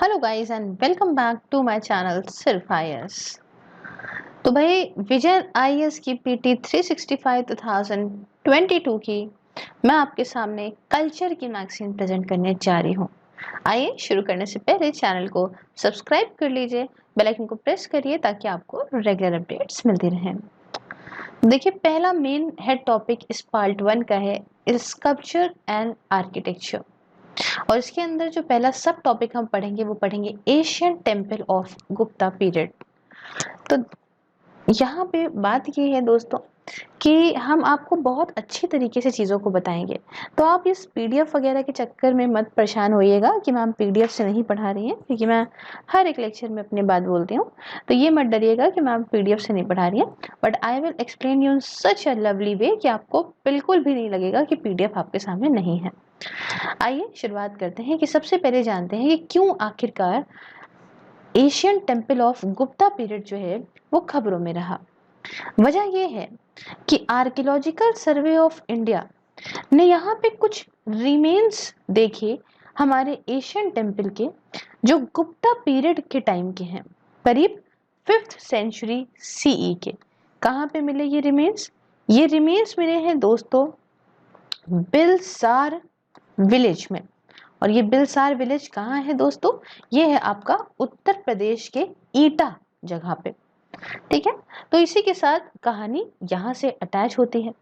Hello guys and welcome back to my channel सिर्फ IAS. तो भाई विजय आईएएस की पीटी 365 2022 की मैं आपके सामने कल्चर की मैगजीन प्रेजेंट करने जा रही हूँ। आइए शुरू करने से पहले चैनल को सब्सक्राइब कर लीजिए, बेल आइकन को प्रेस करिए ताकि आपको रेगुलर अपडेट्स मिलती रहें। देखिए, पहला मेन हेड टॉपिक इस पार्ट 1 का है स्कल्पचर एंड आर्किटेक्चर, और इसके अंदर जो पहला सब टॉपिक हम पढ़ेंगे वो पढ़ेंगे Asian temple of Gupta period. तो यहाँ पे बात ये है दोस्तों कि हम आपको बहुत अच्छी तरीके से चीज़ों को बताएंगे, तो आप इस पीडीएफ वगैरह के चक्कर में मत परेशान होइएगा कि मैम पीडीएफ से नहीं पढ़ा रही हैं, क्योंकि मैं हर एक लेक्चर में अपनी बात बोलती हूँ। तो ये मत डरिएगा कि मैम पीडीएफ से नहीं पढ़ा रही है, but I will explain you in such a lovely way कि आपको बिल्कुल भी नहीं लगेगा कि पीडीएफ आपके सामने नहीं है। आइए शुरुआत करते हैं कि सबसे पहले जानते हैं कि क्यों आखिरकार Asian temple of Gupta period जो है वो खबरों में रहा। वजह यह है कि आर्कियोलॉजिकल सर्वे ऑफ इंडिया ने यहाँ पे कुछ रिमेन्स देखे हमारे एशियन टेम्पल के, जो गुप्ता पीरियड के टाइम के हैं, करीब 5th सेंचुरी सीई के। कहाँ पे मिले ये रिमेन्स? ये रिमेन्स मिले हैं दोस्तों बिलसार विलेज में। और ये बिलसार विलेज कहाँ है दोस्तों? ये है आपका उत्तर प्रदेश के ईटा जगह पे। ठीक है, तो इसी के साथ कहानी यहाँ से अटैच होती है।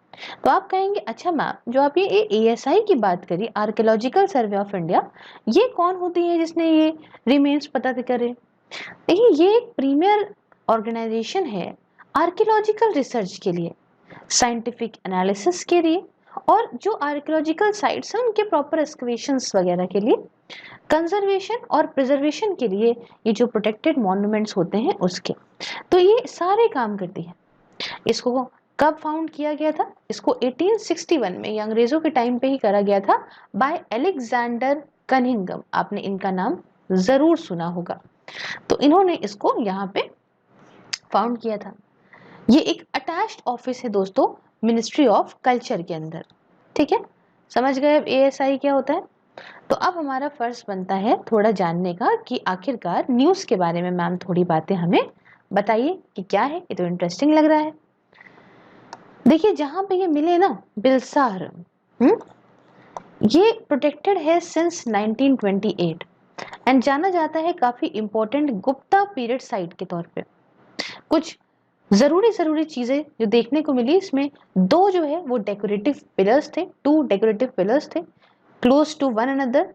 तो आप कहेंगे अच्छा मैम, जो आप ये एएसआई की बात करी, आर्कियोलॉजिकल सर्वे ऑफ इंडिया, ये कौन होती है जिसने ये रिमेन्स पता करे? देखिए, ये एक प्रीमियर ऑर्गेनाइजेशन है आर्कियोलॉजिकल रिसर्च के लिए, साइंटिफिक एनालिसिस के लिए, और जो आर्कियोलॉजिकल साइट्स हैं उनके प्रॉपर एक्सकवेशंस वगैरह के लिए, कंजर्वेशन और प्रिजर्वेशन के लिए, ये जो प्रोटेक्टेड मॉन्यूमेंट्स होते हैं उसके। तो ये सारे काम करती है। इसको कब फाउंड किया गया था? इसको 1861 में, ये अंग्रेजों के टाइम पे ही करा गया था, बाय अलेक्जेंडर कनिंघम। आपने इनका नाम जरूर सुना होगा। तो इन्होंने इसको यहाँ पे फाउंड किया था। ये एक अटैच्ड ऑफिस है दोस्तों मिनिस्ट्री ऑफ कल्चर के अंदर। ठीक है, समझ गए अब एएसआई क्या होता है? तो अब हमारा फर्ज बनता है थोड़ा जानने का कि आखिरकार न्यूज़ के बारे में मैम थोड़ी बातें हमें बताइए कि क्या है। ये तो इंटरेस्टिंग लग रहा है। देखिए, जहां पे ये मिले ना बिलसार, ये प्रोटेक्टेड है सिंस 1928 एंड जाना जाता है काफी इंपॉर्टेंट गुप्ता पीरियड साइट के तौर पे। कुछ जरूरी चीजें जो देखने को मिली इसमें, दो जो है वो डेकोरेटिव पिलर्स थे, 2 डेकोरेटिव पिलर्स थे क्लोज टू वन अनदर,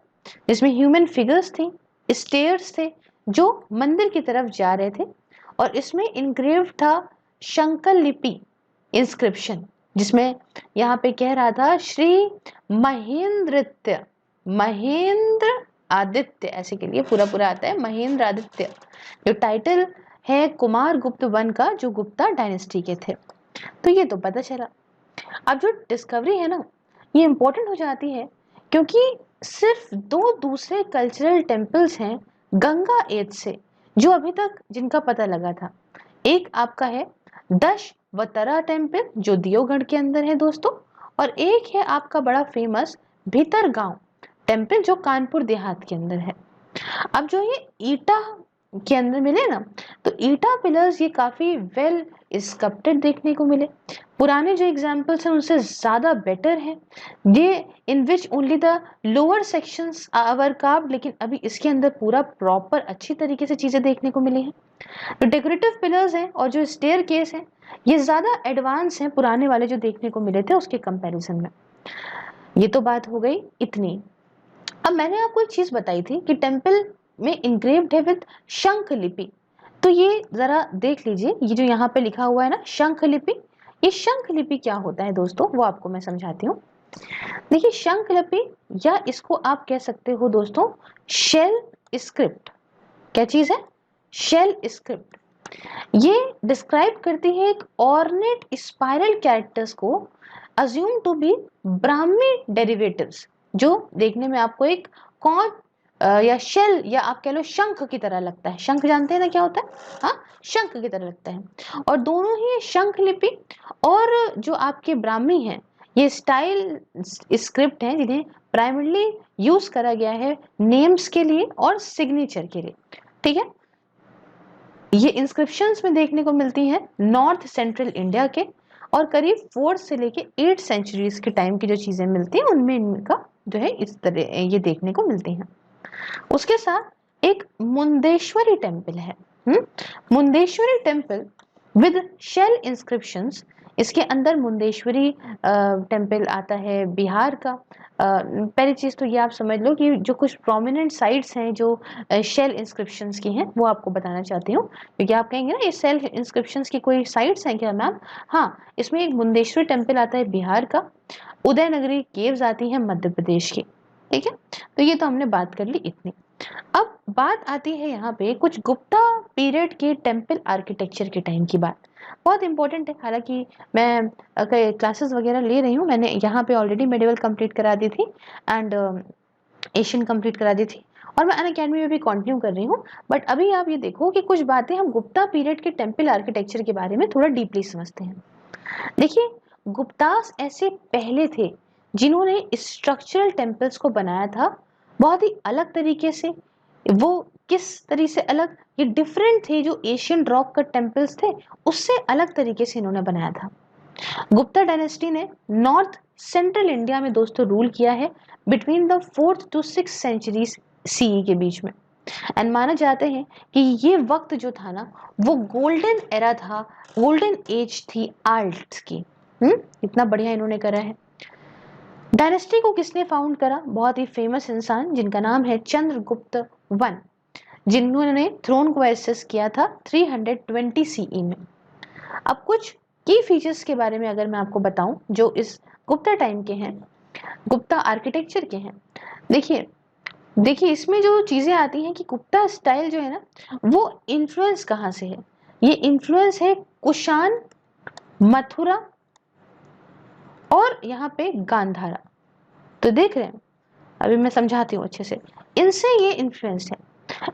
जिसमें ह्यूमन फिगर्स थी, स्टेयर्स थे जो मंदिर की तरफ जा रहे थे, और इसमें इनग्रेव्ड था शंकर लिपि इंस्क्रिप्शन, जिसमें यहाँ पे कह रहा था श्री महेंद्रत्य, महेंद्र आदित्य, ऐसे के लिए पूरा पूरा आता है महेंद्र आदित्य, जो टाइटल है कुमार गुप्त वन का, जो गुप्ता डायनेस्टी के थे। तो ये तो पता चला। अब जो डिस्कवरी है ना, ये इंपॉर्टेंट हो जाती है क्योंकि सिर्फ 2 दूसरे कल्चरल टेम्पल्स हैं गंगा एज से जो अभी तक जिनका पता लगा था। एक आपका है दशवतरा टेम्पल जो दियोगढ़ के अंदर है दोस्तों, और एक है आपका बड़ा फेमस भीतरगांव टेम्पल जो कानपुर देहात के अंदर है। अब जो ये ईटा के अंदर मिले ना, तो ईटा पिलर्स ये काफी वेल स्कल्प्टेड देखने को मिले। पुराने जो एग्जाम्पल्स हैं उनसे ज्यादा बेटर है ये, in which only the lower sections our carved, लेकिन अभी इसके अंदर पूरा प्रॉपर अच्छी तरीके से चीजें देखने को मिली हैं। तो डेकोरेटिव पिलर्स हैं और जो स्टेयर केस हैं ये ज्यादा एडवांस हैं पुराने वाले जो देखने को मिले थे उसके कंपैरिजन में। ये तो बात हो गई इतनी। अब मैंने आपको एक चीज बताई थी कि टेम्पल में इंग्रेव्ड है विद शंख लिपि, तो ये जरा देख लीजिए, ये जो यहाँ पे लिखा हुआ है ना शंख लिपि, ये शंख लिपि क्या होता है दोस्तों वो आपको मैं समझाती हूँ। देखिए, शंख लिपि या इसको आप कह सकते हो दोस्तों शेल स्क्रिप्ट। क्या चीज है? Shell script. ये डिस्क्राइब करती है एक ऑर्नेट स्पाइरल कैरेक्टर्स को assume to be Brahmi derivatives, जो देखने में आपको एक कौन या शेल या आप कह लो शंख की तरह लगता है। शंख जानते हैं ना क्या होता है? हाँ, शंख की तरह लगता है। और दोनों ही शंख लिपि और जो आपके ब्राह्मी हैं ये स्टाइल स्क्रिप्ट हैं जिन्हें प्राइमरली यूज करा गया है नेम्स के लिए और सिग्नेचर के लिए। ठीक है, ये इंस्क्रिप्शंस में देखने को मिलती हैं नॉर्थ सेंट्रल इंडिया के, और करीब 4 से लेके 8 सेंचुरीज के टाइम की जो चीजें मिलती हैं उनमें इनका जो है इस तरह ये देखने को मिलती हैं। उसके साथ एक मुंदेश्वरी टेम्पल है, मुंदेश्वरी टेम्पल विद शेल इंस्क्रिप्शंस। इसके अंदर मुंदेश्वरी टेम्पल आता है बिहार का। पहली चीज तो ये आप समझ लो कि जो कुछ प्रोमिनेंट साइट्स हैं जो शेल इंस्क्रिप्शंस की हैं वो आपको बताना चाहती हूँ, क्योंकि आप कहेंगे ना ये सेल इंस्क्रिप्शंस की कोई साइट्स हैं क्या मैम? हाँ, इसमें एक मुंदेश्वरी टेम्पल आता है बिहार का, उदयनगरी केव्स आती हैं मध्य प्रदेश की। ठीक है, तो ये तो हमने बात कर ली इतनी। अब बात आती है यहाँ पे कुछ गुप्ता पीरियड के टेम्पल आर्किटेक्चर के टाइम की बात। बहुत इंपॉर्टेंट है, हालांकि मैं क्लासेस वगैरह ले रही हूँ, मैंने यहाँ पे ऑलरेडी मेडिवल कंप्लीट करा दी थी एंड एशियन कंप्लीट करा दी थी, और मैं अन अकेडमी में भी कंटिन्यू कर रही हूँ। बट अभी आप ये देखो कि कुछ बातें हम गुप्ता पीरियड के टेम्पल आर्किटेक्चर के बारे में थोड़ा डीपली समझते हैं। देखिए, गुप्तास ऐसे पहले थे जिन्होंने स्ट्रक्चरल टेम्पल्स को बनाया था बहुत ही अलग तरीके से। वो किस तरीके से अलग? ये डिफरेंट थे, जो एशियन रॉक कट टेम्पल्स थे उससे अलग तरीके से इन्होंने बनाया था। गुप्ता डायनेस्टी ने नॉर्थ सेंट्रल इंडिया में दोस्तों रूल किया है between the 4th to 6th centuries CE के बीच में। एंड माना जाते हैं कि ये वक्त जो था ना वो गोल्डन एरा था, गोल्डन एज थी आर्ट्स की। इतना बढ़िया इन्होंने करा है। डायनेस्टी को किसने फाउंड करा? बहुत ही फेमस इंसान जिनका नाम है चंद्रगुप्त वन, जिन्होंने थ्रोन को एक्सेस किया था 320 सीई में। अब कुछ की फीचर्स के बारे में अगर मैं आपको बताऊं जो इस गुप्ता टाइम के हैं, गुप्ता आर्किटेक्चर के हैं। देखिए इसमें जो चीजें आती हैं कि गुप्ता स्टाइल जो है ना वो इन्फ्लुएंस कहाँ से है? ये इन्फ्लुएंस है कुषाण, मथुरा और यहाँ पे गांधारा। तो देख रहे हैं, अभी मैं समझाती हूँ अच्छे से, इनसे ये इन्फ्लुएंस है।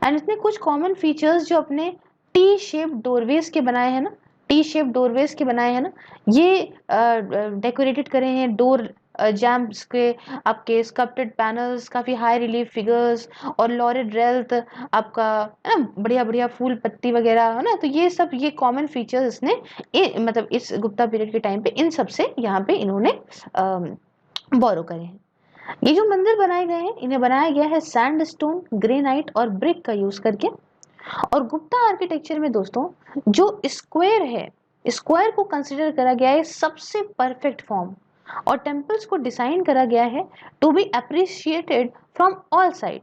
एंड इसने कुछ कॉमन फीचर्स जो अपने टी शेप डोरवेज के बनाए हैं ना, टी शेप डोरवेज के बनाए हैं ना, ये डेकोरेटेड करे हैं डोर जैम्स के, आपके स्कल्प्टेड पैनल्स, काफी हाई रिलीफ फिगर्स और लॉरेड रेल्थ आपका है ना, बढ़िया बढ़िया फूल पत्ती वगैरह है ना। तो ये सब ये कॉमन फीचर्स इसने मतलब इस गुप्ता पीरियड के टाइम पे इन सब से यहाँ पे इन्होंने बोरो करे हैं। ये जो मंदिर बनाए गए हैं इन्हें बनाया गया है सैंडस्टोन, ग्रेनाइट और ब्रिक का यूज करके। और गुप्ता आर्किटेक्चर में दोस्तों जो स्क्वायर है, स्क्वायर को कंसिडर करा गया है सबसे परफेक्ट फॉर्म, और टेम्पल्स को डिजाइन करा गया है to be appreciated from all side,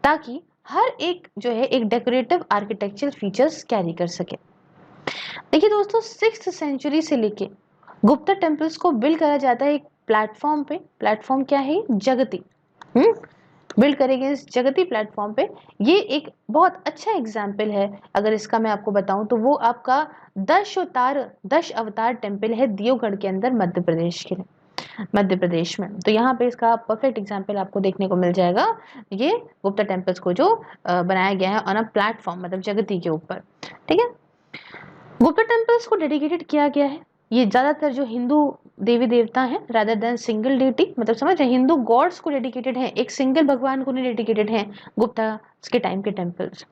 ताकि हर एक जो है एक डेकोरेटिव आर्किटेक्चरल फीचर्स कैरी कर सके। देखिए दोस्तों 6th सेंचुरी से लेके गुप्ता टेम्पल्स को बिल्ड करा जाता है एक प्लेटफॉर्म पे। प्लेटफॉर्म क्या है? जगती। बिल्ड करेंगे इस जगती प्लेटफॉर्म पे। ये एक बहुत अच्छा एग्जाम्पल है, अगर इसका मैं आपको बताऊं तो वो आपका 10 अवतार टेम्पल है दियोगढ़ के अंदर मध्य प्रदेश के लिए, मध्य प्रदेश में। तो यहाँ पे इसका परफेक्ट एग्जाम्पल आपको देखने को मिल जाएगा, ये गुप्ता टेम्पल्स को जो बनाया गया है ऑन अ प्लेटफॉर्म मतलब जगती के ऊपर। ठीक है, गुप्ता टेम्पल्स को डेडिकेटेड किया गया है, ये ज्यादातर जो हिंदू देवी देवता हैं रादर देन सिंगल डेटी, मतलब समझ रहे, हिंदू गॉड्स को डेडिकेटेड है, एक सिंगल भगवान को नहीं डेडिकेटेड है गुप्ता के टाइम के टेम्पल्स।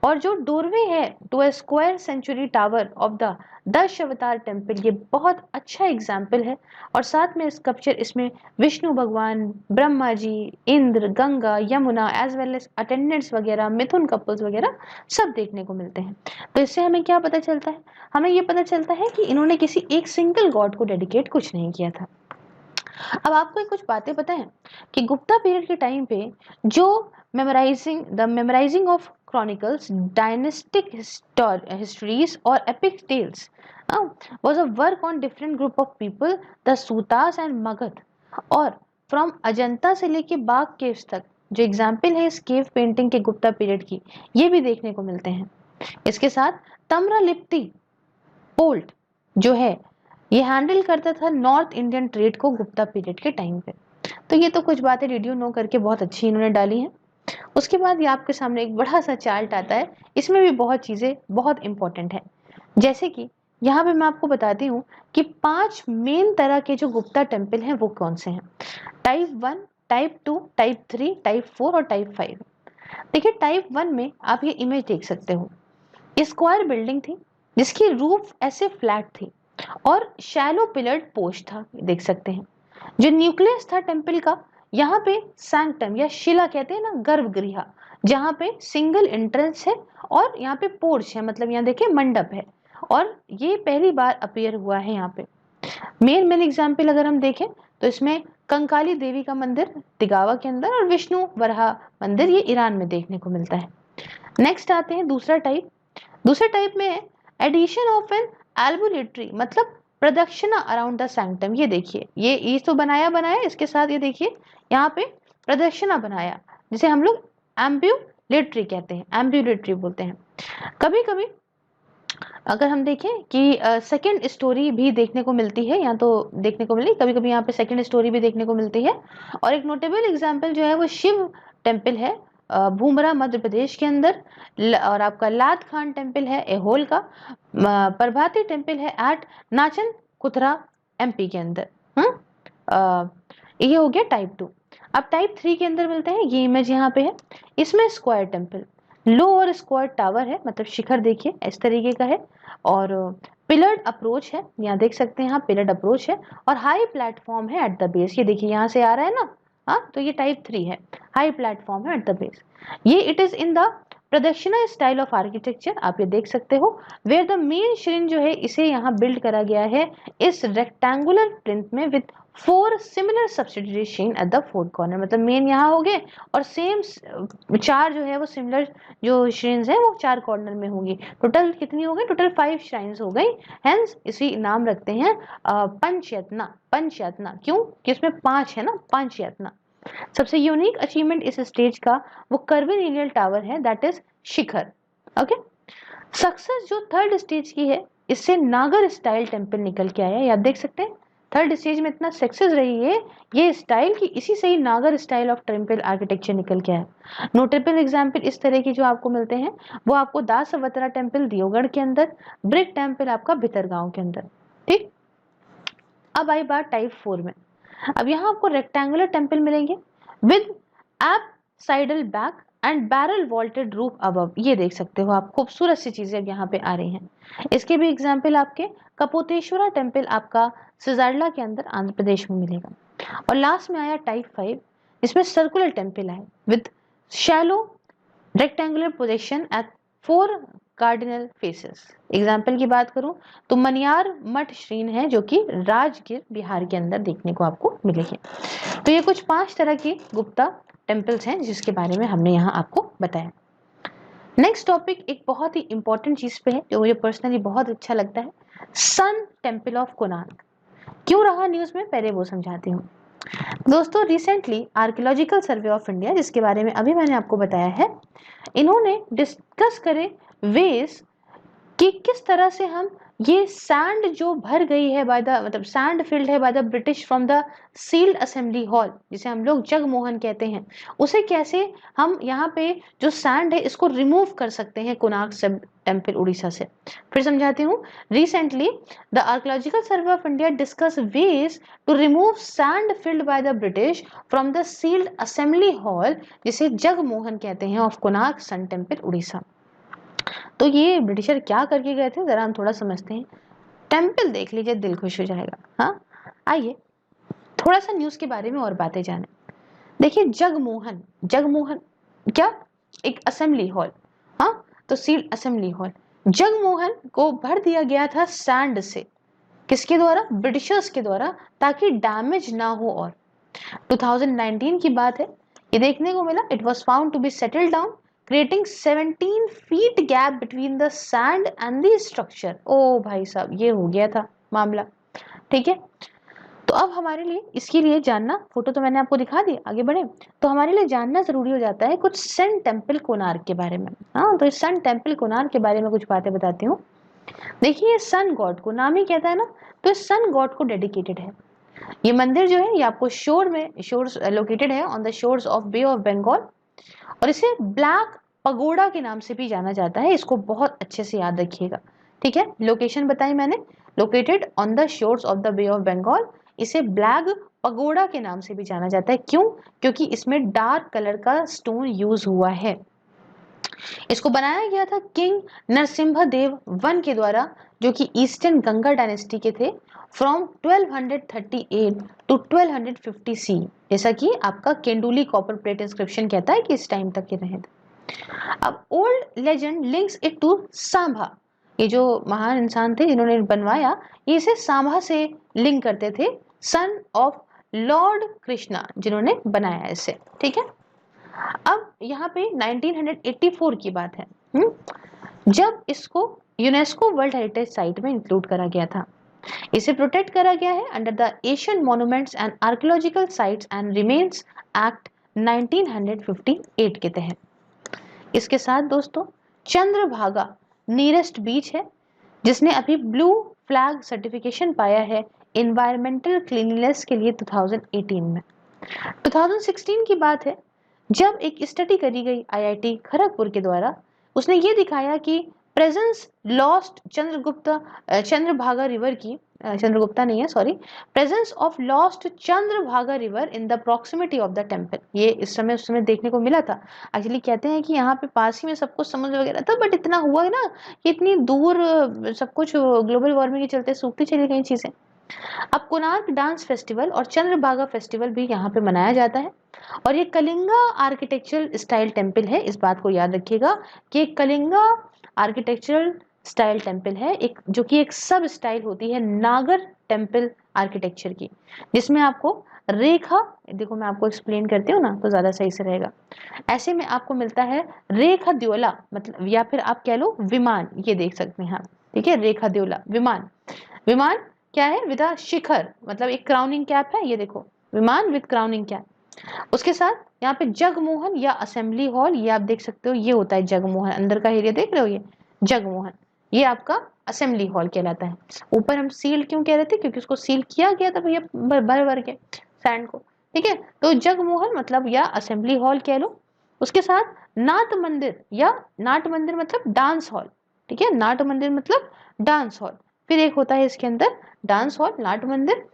और जो डोरवे है to a square century tower of the 10 avatar temple, ये बहुत अच्छा एग्जाम्पल है। और साथ में स्कल्पचर इसमें विष्णु भगवान, Brahma ji, Indra, Ganga, Yamuna as well as attendants वगैरह, मिथुन कपल्स वगैरह सब देखने को मिलते हैं। तो इससे हमें क्या पता चलता है? हमें ये पता चलता है कि इन्होंने किसी एक सिंगल गॉड को डेडिकेट कुछ नहीं किया था। अब आपको कुछ बातें पता है कि गुप्ता पीरियड के टाइम पे जो memorising of chronicles, dynastic histories और epic tales was a work on different group of people, the sutas and Magadha. और फ्रॉम अजंता से लेके बाग केव्स तक जो एग्जाम्पल है इस केव पेंटिंग के गुप्ता पीरियड की, ये भी देखने को मिलते हैं। इसके साथ तम्रलिप्ति पोल्ट जो है ये हैंडल करता था नॉर्थ इंडियन ट्रेड को गुप्ता पीरियड के टाइम पे। तो ये तो कुछ बातें डिड यू नो करके बहुत अच्छी इन्होंने डाली हैं। उसके बाद ये आपके सामने एक बड़ा सा चार्ट आता है, इसमें भी बहुत चीजें बहुत इंपॉर्टेंट है। जैसे कि यहाँ पे मैं आपको बताती हूँ कि 5 मेन तरह के जो गुप्ता टेम्पल हैं वो कौन से हैं। टाइप 1 टाइप 2, टाइप 3, टाइप 4 और टाइप 5। देखिए टाइप 1 में आप ये इमेज देख सकते हो, स्क्वायर बिल्डिंग थी जिसकी रूफ ऐसे फ्लैट थी और शैलो पिलर्ड पोर्च था, देख सकते हैं। जो न्यूक्लियस था टेम्पल का, यहाँ पे सैंक्टम या शिला कहते हैं ना, गर्भगृह, जहाँ पे सिंगल एंट्रेंस है और यहाँ पे पोर्च है, मतलब यहाँ देखिए मंडप है, और ये पहली बार अपीयर हुआ है यहाँ पे। मेन एग्जाम्पल अगर हम देखें तो इसमें कंकाली देवी का मंदिर तिगावा के अंदर और विष्णु वराह मंदिर ये ईरान में देखने को मिलता है। नेक्स्ट आते हैं दूसरा टाइप। दूसरे टाइप में है एडिशन ऑफ एन एल्बुलेटरी, मतलब प्रदक्षिणा अराउंड द सैंक्टम। ये देखिए ये तो बनाया, इसके साथ ये देखिए यहाँ पे प्रदक्षिणा बनाया, जिसे हम लोग एम्ब्यूलेटरी कहते हैं, एम्ब्यूलेटरी बोलते हैं। कभी कभी अगर हम देखें कि सेकंड स्टोरी भी देखने को मिलती है, यहाँ तो देखने को मिली, कभी कभी यहाँ पे सेकंड स्टोरी भी देखने को मिलती है। और एक नोटेबल एग्जाम्पल जो है वो शिव टेम्पल है भूमरा मध्य प्रदेश के अंदर, और आपका लात खान टेम्पल है एहोल का, प्रभाती टेम्पल है एट नाचन कुथरा एमपी के अंदर। ये हो गया टाइप 2। अब टाइप 3 के अंदर मिलते हैं, ये इमेज यहाँ पे है, इसमें स्क्वायर टेम्पल, लो और स्क्वायर टावर है, मतलब शिखर देखिए इस तरीके का है, और पिलर्ड अप्रोच है, यहाँ देख सकते हैं, यहाँ पिलर्ड अप्रोच है, और हाई प्लेटफॉर्म है एट द बेस। ये देखिए यहाँ से आ रहा है ना, हाँ, तो ये टाइप 3 है, हाई प्लेटफॉर्म है एट द बेस। ये इट इज इन द प्रदक्षिणा स्टाइल ऑफ आर्किटेक्चर, आप ये देख सकते हो, वेयर द मेन श्रीन जो है इसे यहाँ बिल्ड करा गया है इस रेक्टेंगुलर प्लिंथ में with 4 similar subsidiary shrine at the 4 corner, मतलब मेन यहाँ हो गए और सेम 4 जो है वो सिमिलर जो श्रीन्स है वो 4 कॉर्नर में होंगी। टोटल कितनी हो गई? टोटल 5 श्राइन्स हो गई, हेंस इसी नाम रखते हैं पंचयतना। पंचयतना क्यों? कि इसमें 5 है ना, पंचयतना। सबसे यूनिक अचीवमेंट इस स्टेज का वो कर्विलिनियल टावर है, that is Shikhar. Okay, success जो थर्ड स्टेज की है, इससे नागर स्टाइल टेम्पल निकल के आया, याद देख सकते हैं। थर्ड स्टेज में इतना सक्सेस रही है ये स्टाइल की, इसी से ही नागर स्टाइल ऑफ टेम्पल आर्किटेक्चर निकल के आया। नोटेबल एग्जाम्पल इस तरह की जो आपको मिलते हैं वो आपको दासवतरा टेम्पल दियोगढ़ के अंदर, ब्रिक टेम्पल आपका भितरगांव के अंदर। ठीक, अब आई बात टाइप 4 में। अब यहाँ आपको रेक्टेंगुलर टेम्पल मिलेंगे with apsidal back and barrel vaulted roof above. ये देख सकते हो आप, खूबसूरत सी चीजें अब यहाँ पे आ रही हैं। इसके भी एग्जाम्पल आपके कपोतेश्वरा टेम्पल आपका सिजारला के अंदर आंध्र प्रदेश में मिलेगा। और लास्ट में आया टाइप 5, इसमें सर्कुलर टेम्पल है with shallow rectangular position at 4 cardinal faces. Example की बात करूं तो मनियार मठ श्रीन है जो कि राजगीर बिहार के अंदर देखने को आपको मिलेगी। तो ये कुछ 5 तरह की गुप्ता टेम्पल्स हैं जिसके बारे में हमने यहाँ आपको बताया। नेक्स्ट टॉपिक एक बहुत ही इंपॉर्टेंट चीज पे है जो मुझे पर्सनली बहुत अच्छा लगता है, सन टेम्पल ऑफ कोणार्क। क्यों रहा न्यूज में, पहले वो समझाती हूँ। दोस्तों recently archaeological survey of India, जिसके बारे में अभी मैंने आपको बताया है, इन्होंने डिस्कस करे वेज कि किस तरह से हम ये सैंड जो भर गई है बाय द, मतलब सैंड फिल्ड है by the British from the sealed assembly hall, जिसे हम लोग जगमोहन कहते हैं, उसे कैसे हम यहाँ पे जो सैंड है इसको रिमूव कर सकते हैं कोणार्क टेम्पल उड़ीसा से। फिर समझाती हूँ। Recently the archaeological survey of India discuss ways to remove sand filled by the British from the sealed assembly hall, जिसे जगमोहन कहते हैं, of Konark sun temple Orissa. तो ये ब्रिटिशर क्या करके गए थे, जरा हम थोड़ा समझते हैं। टेम्पल देख लीजिए, दिल खुश हो जाएगा। हाँ, आइए थोड़ा सा न्यूज के बारे में और बातें जाने। देखिए जगमोहन, जगमोहन क्या, एक असेंबली हॉल, हाँ, तो सील्ड असेंबली हॉल, जगमोहन को भर दिया गया था सैंड से, किसके द्वारा? ब्रिटिशर्स के द्वारा, ताकि डैमेज ना हो। और 2019 की बात है, ये देखने को मिला, it was found to be settled down creating 17 feet gap between the sand and the structure। ओ भाई साहब, ये हो गया था मामला। ठीक है, तो अब हमारे लिए इसके लिए जानना, फोटो तो मैंने आपको दिखा दी, आगे बढ़े तो हमारे लिए जानना जरूरी हो जाता है कुछ सन टेम्पल कोणार्क के बारे में। हाँ, तो इस सन टेम्पल कोणार्क के बारे में कुछ बातें बताती हूँ। देखिए सन गॉड को, नाम ही कहता है ना, तो इस सन गॉड को डेडिकेटेड है ये मंदिर जो है। ये आपको शोर्स लोकेटेड है on the shores of bay of Bengal, और इसे ब्लैक पगोडा के नाम से भी जाना जाता है। इसको बहुत अच्छे से याद रखिएगा। ठीक है, लोकेशन बताई मैंने, located on the shores of the bay of Bengal, इसे ब्लैक पगोड़ा के नाम से भी जाना जाता है। क्यों? क्योंकि इसमें डार्क कलर का स्टोन यूज हुआ है। इसको बनाया गया था किंग नरसिम्हा देव वन के द्वारा, जो कि ईस्टर्न गंगा डायनेस्टी के थे, फ्रॉम 1238 टू 1250 सी, जैसा कि आपका केंडुली कॉपर प्लेट इंस्क्रिप्शन कहता है कि इस टाइम तक ये रहे थे। अब old legend links it to Samba, ये जो महान इंसान थे जिन्होंने बनवाया, ये इसे सांभा से लिंक करते थे, सन ऑफ लॉर्ड कृष्णा जिन्होंने बनाया इसे। ठीक है, अब यहाँ पे 1984 की बात है, जब इसको यूनेस्को वर्ल्ड हेरिटेज साइट में इंक्लूड करा गया था। इसे प्रोटेक्ट करा गया है under the Asian monuments and archaeological sites and remains act 1958 के तहत। इसके साथ दोस्तों चंद्रभागा नियरेस्ट बीच है, जिसने अभी ब्लू फ्लैग सर्टिफिकेशन पाया है एनवायरमेंटल क्लीनलीनेस के लिए 2018 में। 2016 की बात है, जब एक स्टडी करी गई आईआईटी खड़गपुर के द्वारा, उसने ये दिखाया कि प्रेजेंस लॉस्ट चंद्रभागा रिवर की, चंद्रगुप्ता नहीं है sorry, presence of lost Chandrabhaga river in the proximity of the temple, ये उस समय देखने को मिला था। एक्चुअली कहते हैं कि यहाँ पे पास ही में सब कुछ समुद्र वगैरह था, बट इतना हुआ है ना कि इतनी दूर सब कुछ ग्लोबल वार्मिंग के चलते सूखती चली गई चीजें। अब कोणार्क डांस फेस्टिवल और चंद्रभागा फेस्टिवल भी यहाँ पे मनाया जाता है, और ये कलिंगा आर्किटेक्चरल स्टाइल टेम्पल है। इस बात को याद रखिएगा कि कलिंगा आर्किटेक्चरल स्टाइल टेम्पल है, एक जो कि एक सब स्टाइल होती है नागर टेम्पल आर्किटेक्चर की, जिसमें आपको रेखा, देखो मैं आपको एक्सप्लेन करती हूँ ना तो ज्यादा सही से रहेगा। ऐसे में आपको मिलता है रेखा द्योला, मतलब या फिर आप कह लो विमान, ये देख सकते हैं आप। ठीक है, रेखा द्योला विमान, विमान क्या है? विद अ शिखर, मतलब एक क्राउनिंग कैप है, ये देखो विमान विद क्राउनिंग कैप। उसके साथ यहाँ पे जगमोहन या असेंबली हॉल, ये आप देख सकते हो, ये होता है जगमोहन, अंदर का एरिया देख रहे हो, ये जगमोहन, ये आपका असेंबली हॉल कहलाता है। ऊपर हम सील क्यों कह रहे थे? क्योंकि उसको सील किया गया था भैया भर भर के सैंड को। ठीक है, तो जगमोहन मतलब या असेंबली हॉल कह लो। उसके साथ नाट मंदिर या नाट मंदिर मतलब डांस हॉल। ठीक है, नाट मंदिर मतलब डांस हॉल। फिर एक होता है इसके अंदर डांस हॉल, नाट मंदिर,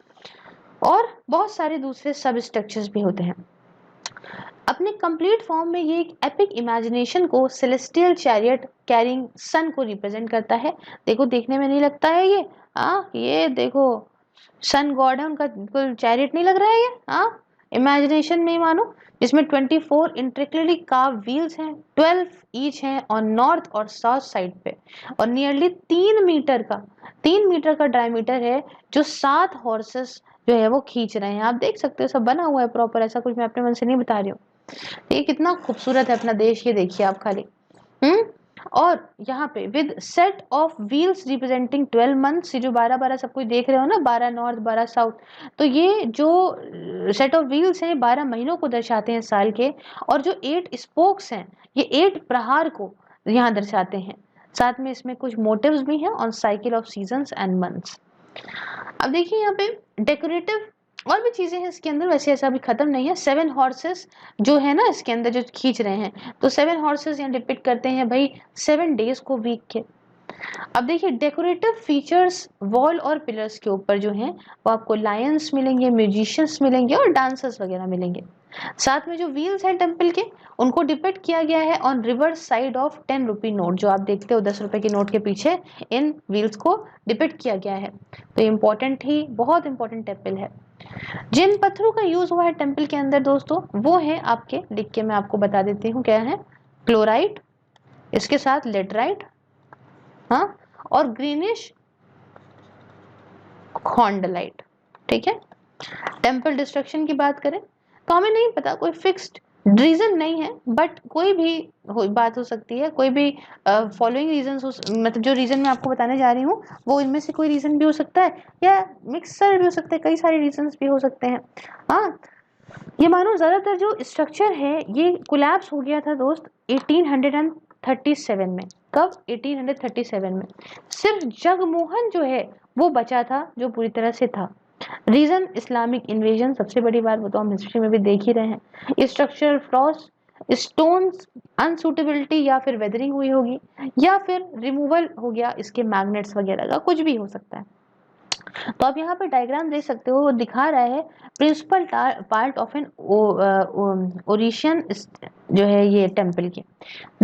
और बहुत सारे दूसरे सब स्ट्रक्चर्स भी होते हैं। अपने कंप्लीट फॉर्म में ये एक एपिक इमेजिनेशन को सेलेस्टियल चैरियट कैरिंग सन को रिप्रेजेंट करता है। देखो देखने में नहीं लगता है ये देखो सन गॉड है उनका, बिल्कुल चैरियट नहीं लग रहा है ये, इमेजिनेशन में ही मानो, जिसमें 24 इंट्रिकली कार्व व्हील्स हैं, 12 ईच हैं और नॉर्थ और साउथ साइड पे, और नियरली 3 मीटर का डायमीटर है, जो 7 हॉर्सेस जो है वो खींच रहे हैं। आप देख सकते हो सब बना हुआ है प्रॉपर, ऐसा कुछ मैं अपने मन से नहीं बता रही हूँ। ये कितना खूबसूरत है अपना देश, ये देखिए आप खाली। और यहाँ पे with set of wheels representing 12 months, ये जो 12 सब कुछ देख रहे हो ना, 12 नॉर्थ 12 साउथ, तो ये जो सेट ऑफ व्हील्स हैं 12 महीनों को दर्शाते हैं साल के, और जो 8 स्पोक्स हैं ये 8 प्रहार को यहाँ दर्शाते हैं। साथ में इसमें कुछ मोटिव्स भी हैं on cycle of seasons and months. अब देखिए यहाँ पे डेकोरेटिव और भी चीजें हैं इसके अंदर, वैसे ऐसा अभी खत्म नहीं है। 7 हॉर्सेस जो है ना इसके अंदर जो खींच रहे हैं, तो 7 हॉर्सेस यहाँ डिपिक्ट करते हैं भाई 7 डेज को वीक के। अब देखिए डेकोरेटिव फीचर्स वॉल और पिलर्स के ऊपर जो हैं वो आपको लायंस मिलेंगे, म्यूजिशियंस मिलेंगे और डांसर्स वगैरह मिलेंगे। साथ में जो व्हील्स हैं टेम्पल के, उनको डिपिक्ट किया गया है on reverse side of 10 rupee note, जो आप देखते हो 10 रुपए के नोट के पीछे इन व्हील्स को डिपिक्ट किया गया है। तो इम्पोर्टेंट ही, बहुत इंपॉर्टेंट टेम्पल है। जिन पत्थरों का यूज हुआ है टेम्पल के अंदर दोस्तों, वो है आपके, लिख के मैं आपको बता देती हूँ क्या है। क्लोराइट, इसके साथ लेटराइट, हाँ, और ग्रीनिश खॉन्डलाइट। ठीक है, टेम्पल डिस्ट्रक्शन की बात करें तो हमें नहीं पता, कोई फिक्स्ड रीजन नहीं है, बट कोई भी बात हो सकती है, कोई भी फॉलोइंग रीजन, मतलब जो रीजन मैं आपको बताने जा रही हूँ वो इनमें से कोई रीजन भी हो सकता है, या मिक्सर भी हो सकते हैं, कई सारे रीजन भी हो सकते हैं। हाँ, ये मानो ज्यादातर जो स्ट्रक्चर है ये कोलैप्स हो गया था दोस्त 1837 में। कब? 1837 में। सिर्फ जगमोहन जो है वो बचा था जो पूरी तरह से था। रीजन इस्लामिक इन्वेजन, सबसे बड़ी बात वो तो हम हिस्ट्री में भी देख ही रहे हैं। स्ट्रक्चरल फ्लॉस, स्टोन्स अनसूटेबिलिटी, या फिर वेदरिंग हुई होगी, या फिर रिमूवल हो गया इसके मैग्नेट्स वगैरह का, कुछ भी हो सकता है। तो आप यहाँ पे डायग्राम देख सकते हो, वो दिखा रहा है प्रिंसिपल पार्ट ऑफ एन ओरिशियन जो है ये टेम्पल की।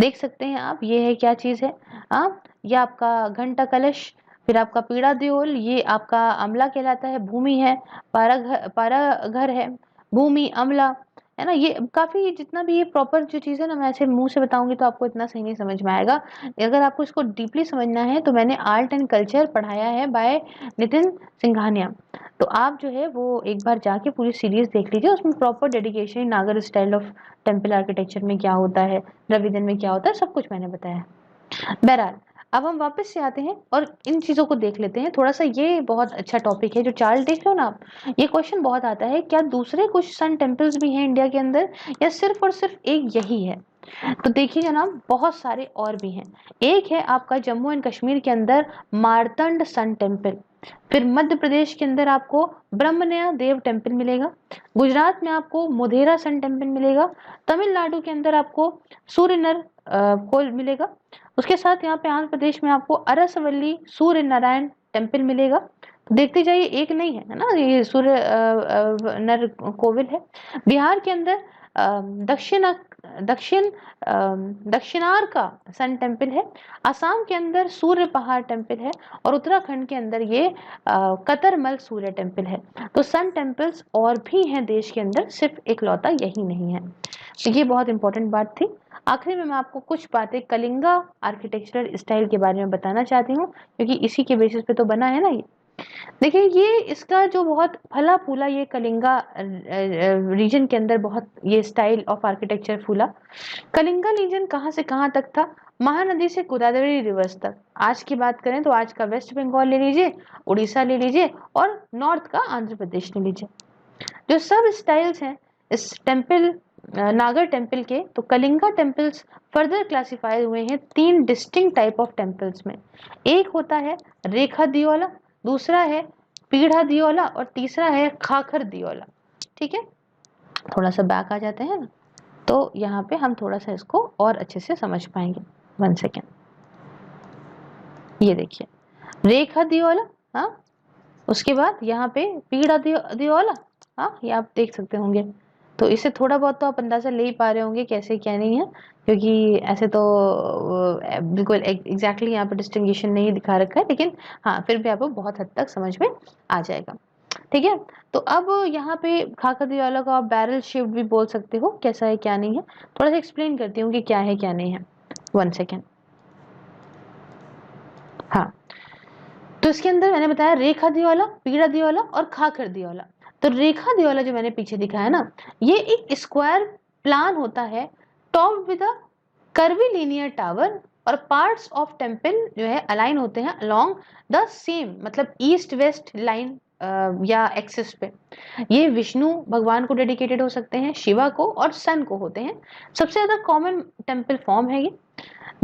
देख सकते हैं आप, ये है क्या चीज है आप, ये आपका घंटा कलश, फिर आपका पीड़ा देओल, ये आपका अमला कहलाता है, भूमि है, पारा घर है, भूमि अमला है ना। ये काफी जितना भी ये प्रॉपर जो चीज है ना, मैं ऐसे मुंह से बताऊंगी तो आपको इतना सही नहीं समझ में आएगा। अगर आपको इसको डीपली समझना है तो मैंने आर्ट एंड कल्चर पढ़ाया है बाय नितिन सिंघानिया, तो आप जो है वो एक बार जाके पूरी सीरीज देख लीजिए, उसमें प्रॉपर डेडिकेशन नागर स्टाइल ऑफ टेम्पल आर्किटेक्चर में क्या होता है, द्रविडन में क्या होता है, सब कुछ मैंने बताया। बहरहाल अब हम वापस से आते हैं और इन चीजों को देख लेते हैं थोड़ा सा। ये बहुत अच्छा टॉपिक है जो चार्ट देख रहे हो ना आप, ये क्वेश्चन बहुत आता है, क्या दूसरे कुछ सन टेम्पल्स भी हैं इंडिया के अंदर या सिर्फ और सिर्फ एक यही है? तो देखिए जनाब, बहुत सारे और भी हैं। एक है आपका जम्मू एंड कश्मीर के अंदर मारतंड सन टेम्पल, फिर मध्य प्रदेश के अंदर आपको ब्रह्मण्य देव टेम्पल मिलेगा, गुजरात में आपको मोधेरा सन टेम्पल मिलेगा, तमिलनाडु के अंदर आपको सूर्यनर कोल मिलेगा, उसके साथ यहाँ पे आंध्र प्रदेश में आपको अरसवल्ली सूर्य नारायण टेम्पल मिलेगा। तो देखते जाइए, एक नहीं है ना, ये सूर्य नर कोविल है। बिहार के अंदर दक्षिण दक्षिण दक्षिणार का सन टेम्पल है, असम के अंदर सूर्य पहाड़ टेम्पल है, और उत्तराखंड के अंदर ये कतरमल सूर्य टेम्पल है। तो सन टेम्पल्स और भी हैं देश के अंदर, सिर्फ इकलौता यही नहीं है। तो ये बहुत इंपॉर्टेंट बात थी। आखिर में मैं आपको कुछ बातें कलिंगा आर्किटेक्चरल स्टाइल के बारे में बताना चाहती हूँ, क्योंकि इसी के बेसिस पे तो बना है ना ये। देखिए, ये इसका जो बहुत फला फूला ये कलिंगा रीजन के अंदर बहुत ये स्टाइल ऑफ आर्किटेक्चर फूला। कलिंगा रीजन कहाँ से कहाँ तक था? महानदी से गोदावरी रिवर्स तक। आज की बात करें तो आज का वेस्ट बंगाल ले लीजिए, उड़ीसा ले लीजिए, और नॉर्थ का आंध्र प्रदेश ले लीजिए। जो सब स्टाइल्स हैं इस टेम्पल नागर टेम्पल के, तो कलिंगा टेम्पल्स फर्दर क्लासिफाई हुए हैं 3 डिस्टिंक्ट टाइप ऑफ टेम्पल्स में। एक होता है रेखा दियोला, दूसरा है पीढ़ा दियोला, और तीसरा है खाखर दियोला। ठीक है, थोड़ा सा बैक आ जाते हैं ना, तो यहाँ पे हम थोड़ा सा इसको और अच्छे से समझ पाएंगे। 1 सेकेंड, ये देखिए रेखा दियोला, हाँ, उसके बाद यहाँ पे पीढ़ा दियोला, हाँ, ये आप देख सकते होंगे। तो इससे थोड़ा बहुत तो आप अंदाजा ले ही पा रहे होंगे कैसे क्या नहीं है, क्योंकि ऐसे तो बिल्कुल एग्जैक्टली यहाँ पे डिस्टिंग्विशन नहीं दिखा रखा है, लेकिन हाँ फिर भी आपको बहुत हद तक समझ में आ जाएगा। ठीक है, तो अब यहाँ पे खाकर दिवाला को आप बैरल शेप्ड भी बोल सकते हो, कैसा है क्या नहीं है, थोड़ा सा एक्सप्लेन करती हूँ कि क्या है क्या नहीं है। 1 सेकेंड, हाँ, तो इसके अंदर मैंने बताया रेखा दिवाला, पीड़ा दिवाला और खाकर दिवाला। तो रेखा दिवाला जो मैंने पीछे दिखाया ना, ये एक स्क्वायर प्लान होता है, top with a curvilinear tower, और पार्ट्स ऑफ टेम्पल जो है अलाइन होते हैं अलोंग द सेम, मतलब ईस्ट वेस्ट लाइन या एक्सिस पे। ये विष्णु भगवान को डेडिकेटेड हो सकते हैं, शिवा को और सन को होते हैं। सबसे ज्यादा कॉमन टेम्पल फॉर्म है ये।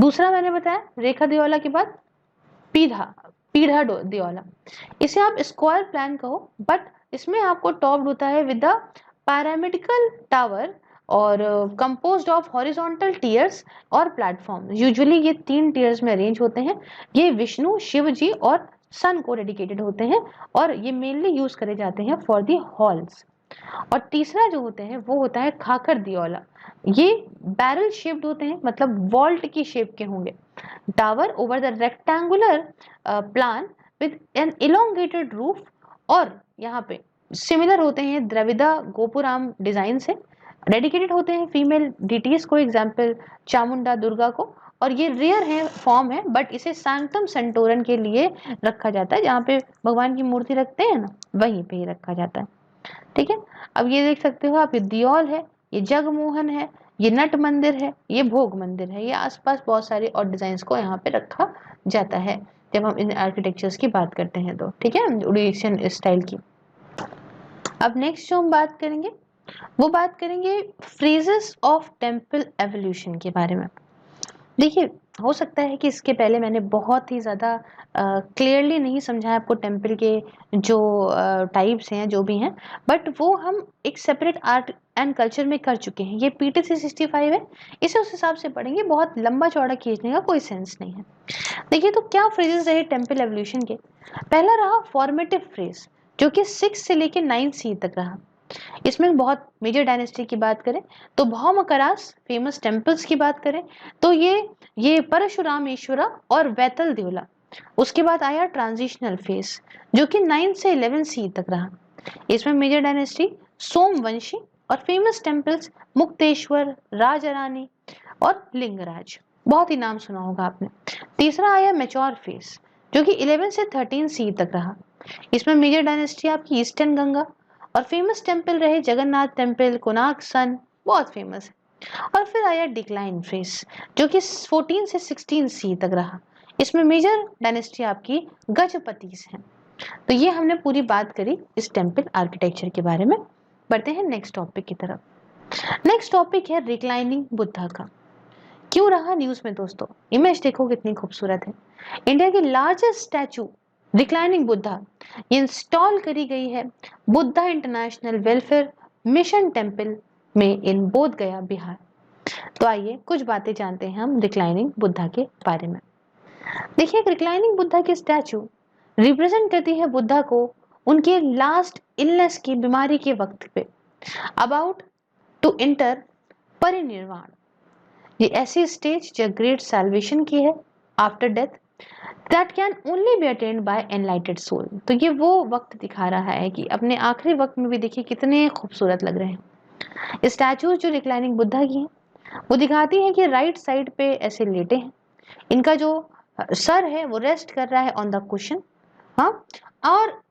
दूसरा मैंने बताया रेखा दिवाला के बाद पीढ़ा पीढ़ा दिवाला, इसे आप स्क्वायर प्लान कहो, बट इसमें आपको टॉप्ड होता है विद द पैरामिडिकल टावर और कंपोज्ड ऑफ हॉरिजॉन्टल टीयर्स और प्लेटफॉर्म। यूजुअली ये 3 टीयर्स में अरेंज होते हैं। ये विष्णु, शिव जी और सन को डेडिकेटेड होते हैं, और ये मेनली यूज करे जाते हैं फॉर दी हॉल्स। और तीसरा जो होते हैं वो होता है खाकर दियोला। ये बैरल शेप्ड होते हैं, मतलब वॉल्ट की शेप के होंगे। Tower over the rectangular plan with an elongated roof, और यहाँ पे सिमिलर होते हैं द्रविदा गोपुराम डिजाइन से, डेडिकेटेड होते हैं फीमेल डिटीज को, एग्जाम्पल चामुंडा दुर्गा को। और ये रेयर है फॉर्म है, बट इसे सैंक्टम सेंटोरन के लिए रखा जाता है, जहाँ पे भगवान की मूर्ति रखते हैं ना, वहीं पे ही रखा जाता है। ठीक है, अब ये देख सकते हो आप, ये दियोल है, ये जगमोहन है, ये नट मंदिर है, ये भोग मंदिर है। ये आसपास बहुत सारे और डिजाइन को यहाँ पे रखा जाता है जब हम इन आर्किटेक्चर्स की बात करते हैं तो। ठीक है, उड़ीसियन स्टाइल की। अब नेक्स्ट जो हम बात करेंगे वो बात करेंगे फ्रेजेस ऑफ टेम्पल एवोल्यूशन के बारे में। देखिए, हो सकता है कि इसके पहले मैंने बहुत ही ज़्यादा क्लियरली नहीं समझाया आपको टेम्पल के जो टाइप्स हैं, जो भी हैं, बट वो हम एक सेपरेट आर्ट एंड कल्चर में कर चुके हैं। ये पीटीसी 65 है, इसे उस हिसाब से पढ़ेंगे, बहुत लंबा चौड़ा खींचने का कोई सेंस नहीं है। देखिए, तो क्या फ्रेजेस रहे टेम्पल एवोल्यूशन के? पहला रहा फॉर्मेटिव फ्रेज, जो कि 6 से लेके 9 सी तक रहा। इसमें बहुत मेजर डायनेस्टी की बात करें तो भौमकरास, फेमस टेम्पल्स की बात करें तो ये परशुरामेश्वरा और वैतल देवला। उसके बाद आया ट्रांजिशनल फेस, जो कि 9 से 11 सी तक रहा। इसमें मेजर डायनेस्टी सोमवंशी और फेमस टेम्पल्स मुक्तेश्वर, राजारानी और लिंगराज, बहुत ही नाम सुना होगा आपने। तीसरा आया मेच्योर फेस, जो कि 11 से 13 सी तक रहा। इसमें मेजर डायनेस्टी आपकी ईस्टर्न गंगा और फेमस टेम्पल रहे जगन्नाथ टेम्पल, कोणार्क सन, बहुत फेमस है। और फिर आया डिक्लाइन फेस, जो कि 14 से 16 सी तक रहा। इसमें मेजर डायनेस्टी आपकी गजपतीस है। तो ये हमने पूरी बात करी इस टेम्पल आर्किटेक्चर के बारे में। बढ़ते हैं नेक्स्ट टॉपिक की तरफ। नेक्स्ट टॉपिक है रिक्लाइनिंग बुद्धा का। क्यों रहा न्यूज में दोस्तों? इमेज देखो कितनी खूबसूरत है। इंडिया की largest statue reclining Buddha install करी गई है Buddha international welfare mission temple में इन बोध गया, बिहार। तो आइए कुछ बातें जानते हैं हम रिक्लाइनिंग बुद्धा के बारे में। देखिए, रिक्लाइनिंग बुद्धा की स्टैचू रिप्रेजेंट करती है बुद्धा को उनके लास्ट इलनेस की बीमारी के वक्त पे, अबाउट टू इंटर परिनिर्वाण। ये ऐसी स्टेज जो ग्रेट सैल्वेशन की है after death, that can only be attend by enlightened soul. तो ये वो वक्त दिखा रहा है कि अपने आखिरी वक्त में भी देखिए कितने खूबसूरत लग रहे हैं। स्टैचूज जो रिक्लाइनिंग बुद्धा की हैं वो दिखाती हैं कि राइट साइड पे ऐसे लेटे हैं, इनका जो सर है वो रेस्ट कर रहा है ऑन द कुशन, हाँ, और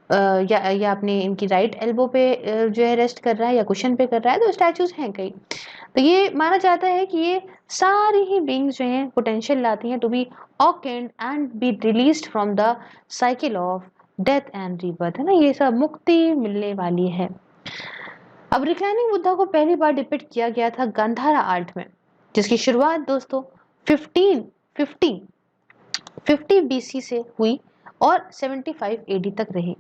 या अपने इनकी राइट एल्बो पे जो है रेस्ट कर रहा है या कुशन पे कर रहा है। तो स्टैचूज हैं कई। तो ये माना जाता है कि ये सारी ही बींग्स जो हैं पोटेंशियल लाती हैं to be awakened and be released from the cycle of death and rebirth, है ना, ये सब मुक्ति मिलने वाली है। अब रिक्लाइनिंग बुद्धा को पहली बार डिपिक्ट किया गया था गांधारा आर्ट में, जिसकी शुरुआत दोस्तों 1550 बीसी से हुई और 75 एडी तक रही।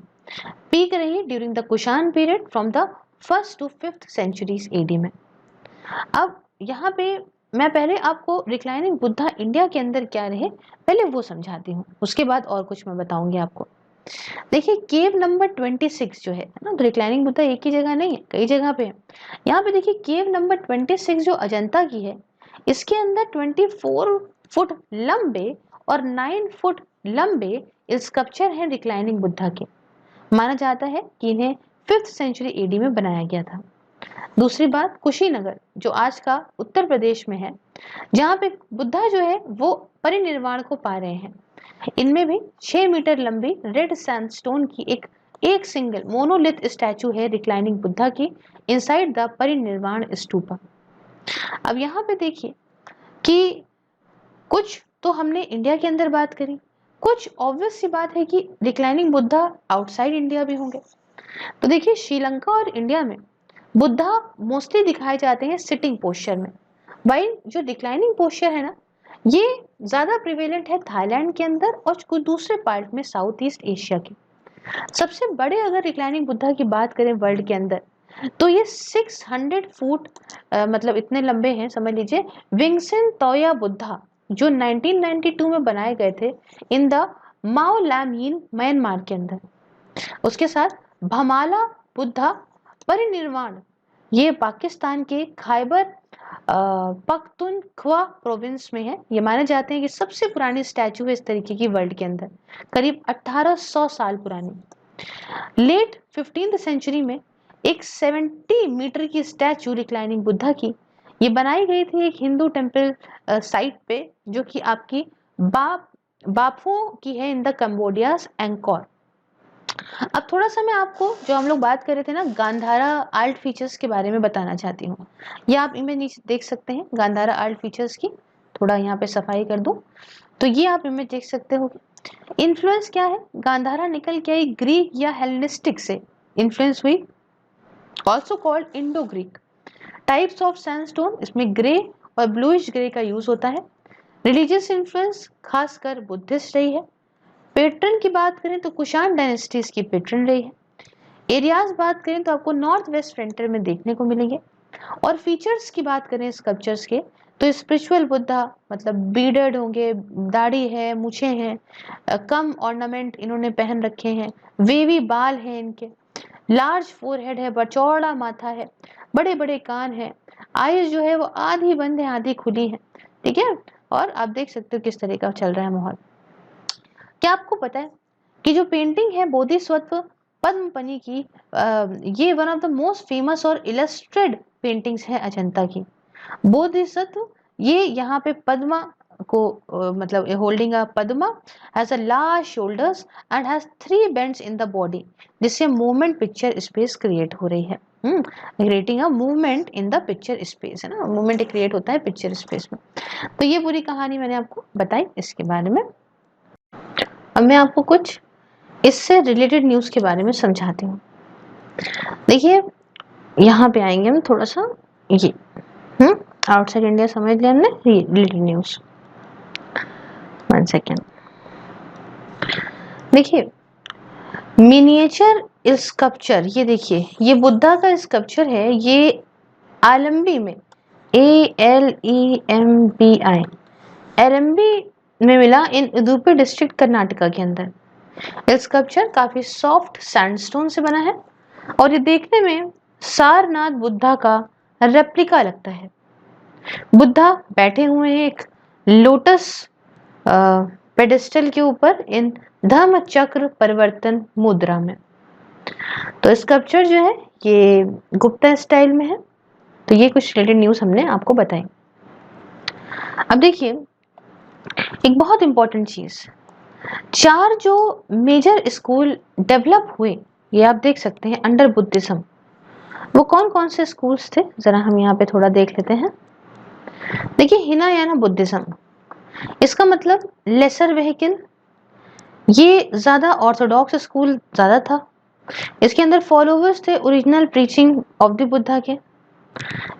पीक रही during the Kushan period from the 1st to 5th centuries AD में। अब यहाँ पे मैं पहले आपको रिक्लाइनिंग बुद्धा इंडिया के अंदर क्या रहे पहले वो समझाती हूँ, उसके बाद और कुछ मैं बताऊंगी आपको। देखिए, केव नंबर 26 जो है ना, तो रिक्लाइनिंग बुद्धा एक ही जगह नहीं है, कई जगह पे है। यहाँ पे देखिए केव नंबर 26 जो अजंता की है, इसके अंदर 24 फुट लंबे और 9 फुट लंबे स्कल्पचर हैं रिक्लाइनिंग बुद्धा के। माना जाता है कि इन्हें 5th सेंचुरी एडी में बनाया गया था। दूसरी बात, कुशीनगर जो आज का उत्तर प्रदेश में है, जहाँ पे बुद्धा जो है वो परिनिर्वाण को पा रहे हैं, इनमें भी 6 मीटर लंबी रेड सैंडस्टोन की एक सिंगल मोनोलिथ स्टैचू है रिक्लाइनिंग बुद्धा की इनसाइड द परिनिर्वाण स्तूपा। अब यहाँ पे देखिए कि कुछ तो हमने इंडिया के अंदर बात करी, कुछ ऑब्वियस सी बात है कि रिक्लाइनिंग बुद्धा आउटसाइड इंडिया भी होंगे। तो देखिए, श्रीलंका और इंडिया में बुद्धा मोस्टली दिखाए जाते हैं सिटिंग पोस्चर में, वाइल जो रिक्लाइनिंग पोस्चर है ना, ये ज्यादा प्रिवेलेंट है थाईलैंड के अंदर और कुछ दूसरे पार्ट में साउथ ईस्ट एशिया के। सबसे बड़े अगर रिक्लाइनिंग बुद्धा की बात करें वर्ल्ड के अंदर, तो ये 600 फुट मतलब इतने लंबे हैं, समझ लीजिए। विंगसेन तोया बुद्धा जो 1992 में बनाए गए थे इन द माओ लैमयिन म्यांमार के अंदर। उसके साथ भमाला बुद्धा परिनिर्वाण, ये पाकिस्तान के खैबर पख्तूनख्वा प्रोविंस में है। ये माने जाते हैं कि सबसे पुरानी स्टैचू है इस तरीके की वर्ल्ड के अंदर, करीब 1800 साल पुरानी। लेट 15th सेंचुरी में एक 70 मीटर की स्टैचू रिक्लाइनिंग बुद्धा की ये बनाई गई थी एक हिंदू टेम्पल साइट पे, जो कि आपकी बाफू की है इन द कंबोडियाज एंकोर। अब थोड़ा सा मैं आपको जो हम लोग बात कर रहे थे ना गांधारा आर्ट फीचर्स के बारे में बताना चाहती हूँ। ये आप इमेज नीचे देख सकते हैं गांधारा आर्ट फीचर्स की, थोड़ा यहाँ पे सफाई कर दूं तो ये आप इमेज देख सकते हो। इन्फ्लुएंस क्या है, गांधारा निकल के आई ग्रीक या हेलेनिस्टिक से इन्फ्लुएंस हुई, also called Indo Greek. Types of sandstone, इसमें ग्रे और ब्लूइश ग्रे का यूज होता है। रिलीजियस इन्फ्लुएंस खासकर बुद्धिस्ट रही है। पैटर्न की बात करें तो कुषाण डायनेस्टी इसकी पैटर्न रही है। एरियाज बात करें तो आपको नॉर्थ वेस्ट फ्रंटियर में देखने को मिलेंगे। और फीचर्स की बात करें स्कल्पचर्स के तो स्पिरिचुअल बुद्धा मतलब बीडर्ड होंगे, दाढ़ी है, मूछें हैं, कम ऑर्नामेंट इन्होंने पहन रखे हैं, वेवी बाल हैं इनके, लार्ज फोरहेड है, बचौड़ा माथा है, बड़े बड़े कान है, आईज जो है वो आधी बंद है आधी खुली है। ठीक है, और आप देख सकते हो किस तरह का चल रहा है माहौल। क्या आपको पता है कि जो पेंटिंग है बोधिसत्व पद्मपनी की, ये one of the most famous और इलस्ट्रेटेड पेंटिंग्स है अजंता की। बोधिसत्व ये यहाँ पे पद्मा को मतलब holding a Padma has a large shoulders and has 3 bends in the body, जिससे मूवमेंट पिक्चर स्पेस क्रिएट हो रही है। Creating a movement in the picture space, है ना, मूवमेंट क्रिएट होता है पिक्चर स्पेस में। तो ये पूरी कहानी मैंने आपको बताई इसके बारे में। अब मैं आपको कुछ इससे रिलेटेड न्यूज के बारे में समझाती हूँ। देखिए यहाँ पे आएंगे हम थोड़ा सा, ये आउटसाइड इंडिया समझ लिया हमने, रिलेटेड न्यूज। 1 सेकेंड। देखिए मिनिएचर स्कल्पचर, ये देखिए ये बुद्धा का स्कल्पचर है, ये आलम्बी में ALEMBI एलम्बी में मिला इन उदुपी डिस्ट्रिक्ट कर्नाटका के अंदर। ये स्कल्पचर काफी सॉफ्ट सैंडस्टोन से बना है और ये देखने में सारनाथ बुद्धा का रेप्लिका लगता है। बुद्धा बैठे हुए हैं एक लोटस पेडेस्टल के ऊपर इन धम्म चक्र परिवर्तन मुद्रा में। तो स्कल्पचर जो है ये गुप्ता स्टाइल में है। तो ये कुछ रिलेटेड न्यूज हमने आपको बताई। अब देखिए एक बहुत इंपॉर्टेंट चीज, 4 जो मेजर स्कूल डेवलप हुए ये आप देख सकते हैं अंडर बुद्धिज्म। वो कौन कौन से स्कूल्स थे जरा हम यहाँ पे थोड़ा देख लेते हैं। देखिए हिनायाना बुद्धिज्म, इसका मतलब लेसर व्हीकल, ये ज्यादा ऑर्थोडॉक्स स्कूल ज्यादा था। इसके अंदर फॉलोवर्स थे original preaching of the Buddha के।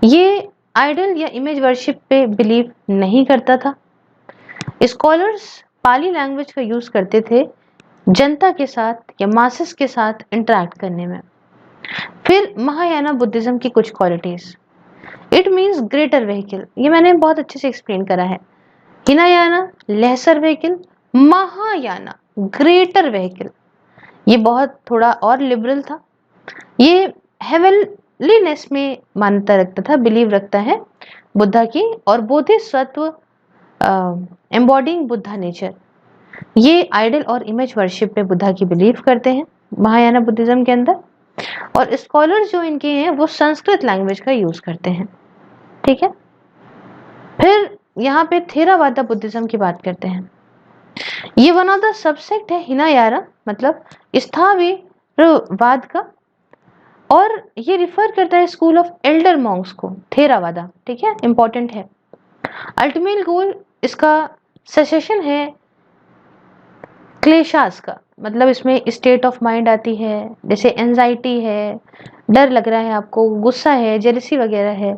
ये आइडल या इमेज वर्शिप पे बिलीव नहीं करता था। स्कॉलर्स पाली लैंग्वेज का यूज करते थे जनता के साथ या मासेस के साथ इंटरेक्ट करने में। फिर महायाना बुद्धिज्म की कुछ qualities, it means greater vehicle, ये मैंने बहुत अच्छे से एक्सप्लेन करा है। Hinayana laser vehicle, Mahayana greater vehicle, ये बहुत थोड़ा और लिबरल था। ये हेवनलीनेस में मान्यता रखता था, बिलीव रखता है बुद्धा की, और बोधिसत्व एम्बॉडिंग बुद्धा नेचर, ये आइडल और इमेज वर्शिप पे बुद्धा की बिलीव करते हैं महायाना बुद्धिज्म के अंदर। और स्कॉलर्स जो इनके हैं वो संस्कृत लैंग्वेज का यूज करते हैं। ठीक है, फिर यहाँ पे थेरावादा बुद्धिज्म की बात करते हैं। ये वन ऑफ द सबसेक्ट है हिनायाना मतलब स्थाविरवाद का, और ये रिफर करता है स्कूल ऑफ एल्डर मॉन्क्स को, थेरावादा। ठीक है, इंपॉर्टेंट है। अल्टीमेट गोल इसका सेसेशन है क्लेशास का, मतलब इसमें स्टेट ऑफ माइंड आती है, जैसे एंजाइटी है, डर लग रहा है आपको, गुस्सा है, जेलसी वगैरह है।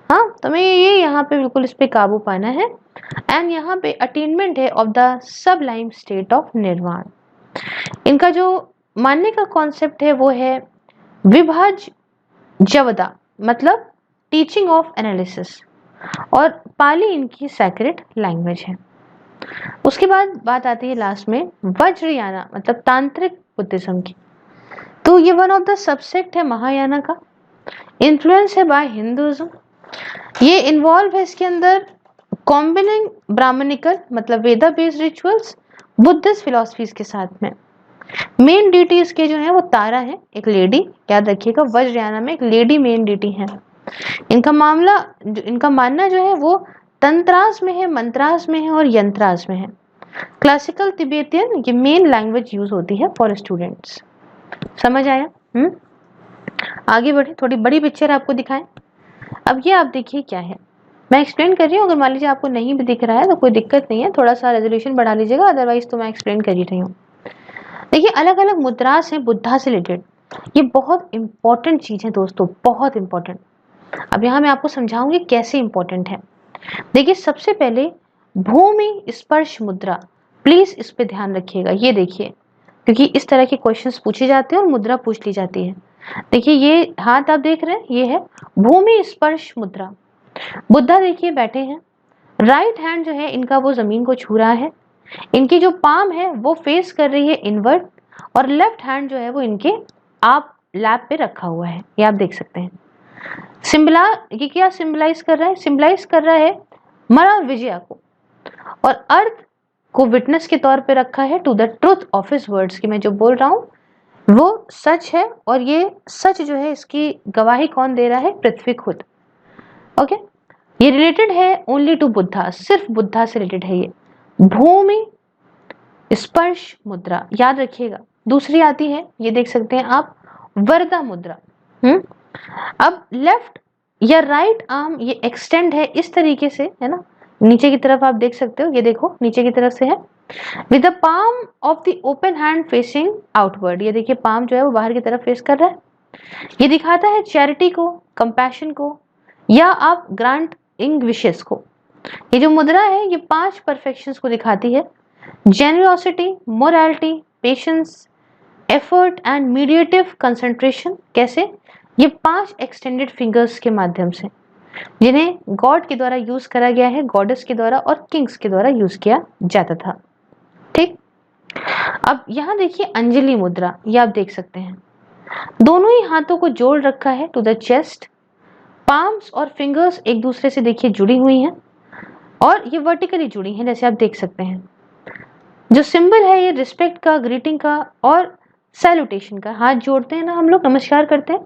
हाँ, तो मैं ये यहाँ पे बिल्कुल इस पे काबू पाना है। एंड यहाँ पे अटेनमेंट है of the Sublime state of निर्वाण। इनका जो मानने का कॉन्सेप्ट है वो है विभाज्यवदा मतलब टीचिंग ऑफ एनालिसिस, और पाली इनकी सैक्रेड लैंग्वेज है। उसके बाद बात आती है लास्ट में वज्रयाना मतलब तांत्रिक बुद्धिज्म की। तो ये वन ऑफ द सबसेक्ट है महायाना का, इन्फ्लुएंस है बाय हिंदुइज्म। ये इन्वॉल्व है इसके अंदर कॉम्बिनिंग ब्राह्मणिकल मतलब वेदा बेस्ड रिचुअल्स बुद्धिस्ट फिलॉसफीज के साथ में। मेन डिटी इसके जो है वो तारा है, एक लेडी, याद रखिएगा वज्रयाना में एक लेडी मेन डिटी है। इनका मानना जो है वो तंत्रास में है, मंत्रास में है और यंत्रास में है। क्लासिकल तिब्बतियन ये मेन लैंग्वेज यूज होती है फॉर स्टूडेंट्स। समझ आया? आगे बढ़े, थोड़ी बड़ी पिक्चर आपको दिखाएं। अब ये आप देखिए क्या है, मैं एक्सप्लेन कर रही हूँ, अगर मान लीजिए आपको नहीं भी दिख रहा है तो कोई दिक्कत नहीं है, थोड़ा सा रेजोल्यूशन बढ़ा लीजिएगा, अदरवाइज तो मैं एक्सप्लेन कर ही रही हूँ। देखिए अलग अलग मुद्रास हैं बुद्धा से रिलेटेड, ये बहुत इंपॉर्टेंट चीज है दोस्तों, बहुत इंपॉर्टेंट। अब यहाँ मैं आपको समझाऊंगी कैसे इंपॉर्टेंट है। देखिए सबसे पहले भूमि स्पर्श मुद्रा, प्लीज इस पे ध्यान रखिएगा। ये देखिए, क्योंकि इस तरह के क्वेश्चंस पूछे जाते हैं और मुद्रा पूछ ली जाती है। देखिए ये हाथ आप देख रहे हैं, ये है भूमि स्पर्श मुद्रा। बुद्धा देखिए बैठे हैं, राइट हैंड जो है इनका वो जमीन को छू रहा है, इनकी जो पाम है वो फेस कर रही है इनवर्ड, और लेफ्ट हैंड जो है वो इनके आप लैप पे रखा हुआ है, ये आप देख सकते हैं। ये क्या सिंबलाइज कर रहा है? सिंबलाइज कर रहा है मरा विजया को, और अर्थ को विटनेस के तौर पे रखा है to the truth of his words, कि मैं जो बोल रहा हूँ वो सच है, और ये सच जो है इसकी गवाही कौन दे रहा है? पृथ्वी खुद। ओके, ये रिलेटेड है ओनली टू बुद्धा, सिर्फ बुद्धा से रिलेटेड है ये भूमि स्पर्श मुद्रा, याद रखिएगा। दूसरी आती है, ये देख सकते हैं आप, वरदा मुद्रा। अब लेफ्ट या राइट आर्म ये एक्सटेंड है इस तरीके से, है ना, नीचे की तरफ आप देख सकते हो, ये देखो नीचे की तरफ से है, with the palm of the open hand facing outward. ये देखिए पाम जो है वो बाहर की तरफ फेस कर रहा है। ये दिखाता है चैरिटी को, कंपैशन को, या आप ग्रांटिंग विशेस को। ये जो मुद्रा है ये 5 परफेक्शंस को दिखाती है, generosity, morality, patience, effort and meditative concentration. कैसे? ये 5 एक्सटेंडेड फिंगर्स के माध्यम से, जिन्हें गॉड के द्वारा यूज करा गया है, गॉडेस के द्वारा और किंग्स के द्वारा यूज किया जाता था। ठीक, अब यहां देखिए अंजलि मुद्रा, ये आप देख सकते हैं, दोनों ही हाथों को जोड़ रखा है टू द चेस्ट, पाम्स और फिंगर्स एक दूसरे से देखिए जुड़ी हुई हैं, और ये वर्टिकली जुड़ी हैं, जैसे आप देख सकते हैं। जो सिंबल है ये रिस्पेक्ट का, ग्रीटिंग का और सैल्यूटेशन का, हाथ जोड़ते हैं ना हम लोग, नमस्कार करते हैं,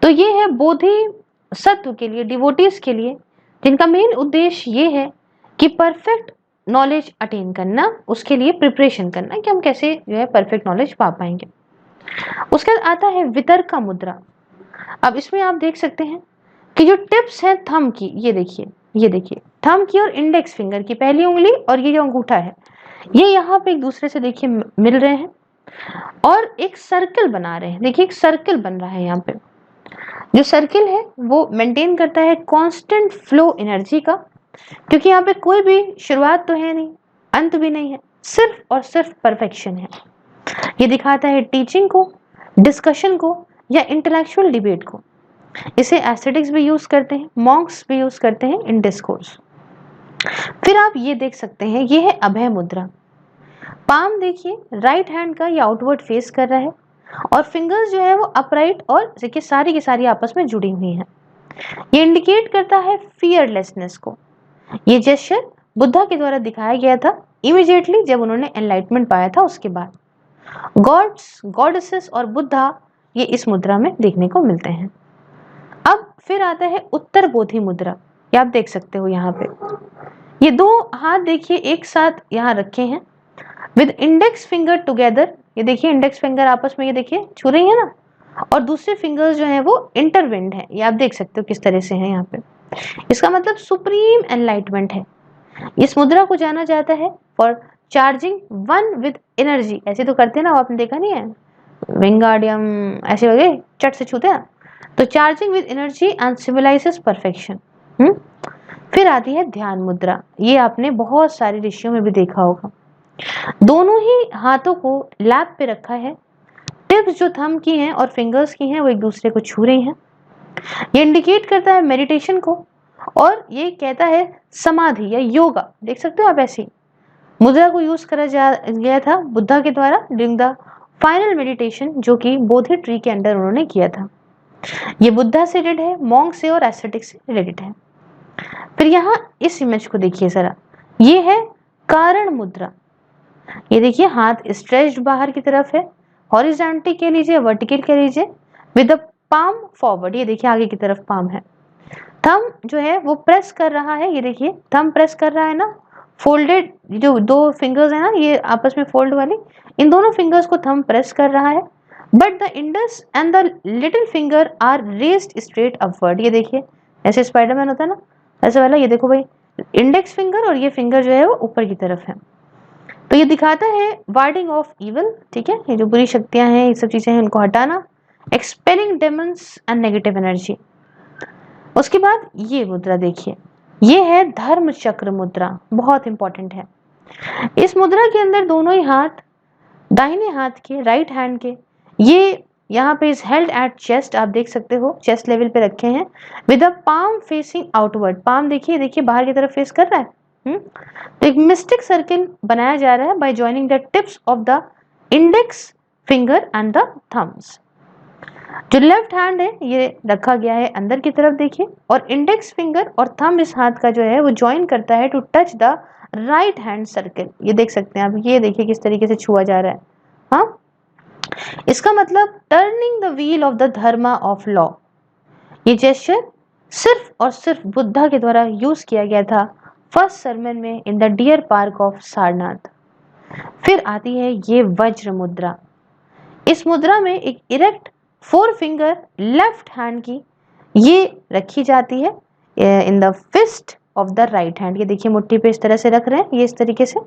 तो ये है बोधि सत्व के लिए, डिवोटीज के लिए, जिनका मेन उद्देश्य ये है कि परफेक्ट नॉलेज अटेन करना, उसके लिए प्रिपरेशन करना कि हम कैसे जो है परफेक्ट नॉलेज पा पाएंगे। उसके बाद आता है वितर्क का मुद्रा। अब इसमें आप देख सकते हैं कि जो टिप्स हैं थंब की, ये देखिए थंब की और इंडेक्स फिंगर की पहली उंगली और ये जो अंगूठा है, ये यहाँ पे एक दूसरे से देखिए मिल रहे हैं और एक सर्कल बना रहे हैं। देखिए एक सर्कल बन रहा है यहाँ पे, जो सर्किल है वो मेंटेन करता है कांस्टेंट फ्लो एनर्जी का, क्योंकि यहाँ पे कोई भी शुरुआत तो है नहीं, अंत भी नहीं है, सिर्फ और सिर्फ परफेक्शन है। ये दिखाता है टीचिंग को, डिस्कशन को या इंटेलेक्चुअल डिबेट को। इसे एस्थेटिक्स भी यूज करते हैं, मॉन्क्स भी यूज करते हैं इन डिस्कोर्स। फिर आप ये देख सकते हैं, ये है अभय मुद्रा। पाम देखिए राइट हैंड का ये आउटवर्ड फेस कर रहा है, और फिंगर्स जो है वो अपराइट और देखिए सारी की सारी आपस में जुड़ी हुई हैं। ये इंडिकेट करता है फियरलेसनेस को। ये जेस्चर बुद्धा के द्वारा दिखाया गया था इमीडिएटली जब उन्होंने एनलाइटमेंट पाया था, उसके बाद गॉड्स, गॉडेसेस और बुद्धा ये इस मुद्रा में देखने को मिलते हैं। अब फिर आता है उत्तर बोधि मुद्रा, ये आप देख सकते हो यहाँ पे, ये दो हाथ देखिए एक साथ यहाँ रखे हैं विद इंडेक्स फिंगर टुगेदर। ये देखिए इंडेक्स फिंगर आपस में ये देखिए छू रही है ना, और दूसरे फिंगर्स जो है वो इंटरविंड है, ये आप देख सकते हो किस तरह से है यहाँ पे। इसका मतलब सुप्रीम एनलाइटमेंट है। इस मुद्रा को जाना जाता है for charging one with energy. ऐसे तो करते हैं ना, आपने देखा नहीं है, विंगार्डियम ऐसे वगैरह चट से छूते हैं, तो charging with energy and civilises perfection. फिर आती है ध्यान मुद्रा, ये आपने बहुत सारे ऋषियों में भी देखा होगा। दोनों ही हाथों को लैप पे रखा है, टिप्स जो थंब की हैं और फिंगर्स की हैं वो एक दूसरे को छू रही हैं। ये इंडिकेट करता है मेडिटेशन को, और ये कहता है समाधि या योगा। देख सकते हो आप, ऐसी मुद्रा को यूज करा गया था बुद्धा के द्वारा ड्यूरिंग द फाइनल मेडिटेशन, जो कि बोधि ट्री के अंडर उन्होंने किया था। ये बुद्धा से रिलेटेड है, मॉन्क से और एस्थेटिक्स से रिलेटेड है। फिर यहाँ इस इमेज को देखिए जरा, ये है कारण मुद्रा। ये देखिए हाथ स्ट्रेच्ड बाहर की तरफ है, हॉरिजॉन्टल कह लीजिए, वर्टिकल कह लीजिए, विद द पाम फॉरवर्ड। ये देखिए आगे की तरफ पाम है, थंब जो है वो प्रेस कर रहा है, ये देखिए थंब प्रेस कर रहा है ना, फोल्डेड जो दो फिंगर्स है ना ये आपस में फोल्ड वाली, इन दोनों फिंगर्स को थंब प्रेस कर रहा है, but the index and the little finger are raised straight upward. ये देखिए ऐसे स्पाइडरमैन होता है ना, ऐसे वाला, ये देखो भाई इंडेक्स फिंगर और ये फिंगर जो है वो ऊपर की तरफ है। तो ये दिखाता है वार्डिंग ऑफ इविल, ठीक है, ये जो बुरी शक्तियां हैं, ये सब चीजें हैं, उनको हटाना, expelling Demons and negative energy. उसके बाद ये मुद्रा देखिए, ये है धर्म चक्र मुद्रा, बहुत इंपॉर्टेंट है। इस मुद्रा के अंदर दोनों ही हाथ, दाहिने हाथ के, राइट हैंड के, ये यहाँ पे इज हेल्ड एट चेस्ट, आप देख सकते हो चेस्ट लेवल पे रखे हैं, with a palm facing outward. Palm देखिए देखिए बाहर की तरफ फेस कर रहा है। तो एक मिस्टिक सर्किल बनाया जा रहा है bye joining the tips of the index finger and the thumbs. जो लेफ्ट हैंड है ये रखा गया है अंदर की तरफ देखिए, और इंडेक्स फिंगर और थंब इस हाथ का जो है वो ज्वाइन करता है to touch the right hand circle. ये देख सकते हैं आप, ये देखिए किस तरीके से छुआ जा रहा है। हाँ, इसका मतलब turning the wheel of the Dharma of law. ये जेस्चर सिर्फ और सिर्फ बुद्धा के द्वारा यूज किया गया था फर्स्ट सरमन में in the deer park of Sarnath. फिर आती है ये वज्र मुद्रा। इस मुद्रा में एक erect four finger left hand की ये रखी जाती है in the fist of the right hand. ये देखिए मुट्ठी पे इस तरह से रख रहे हैं, ये इस तरीके से,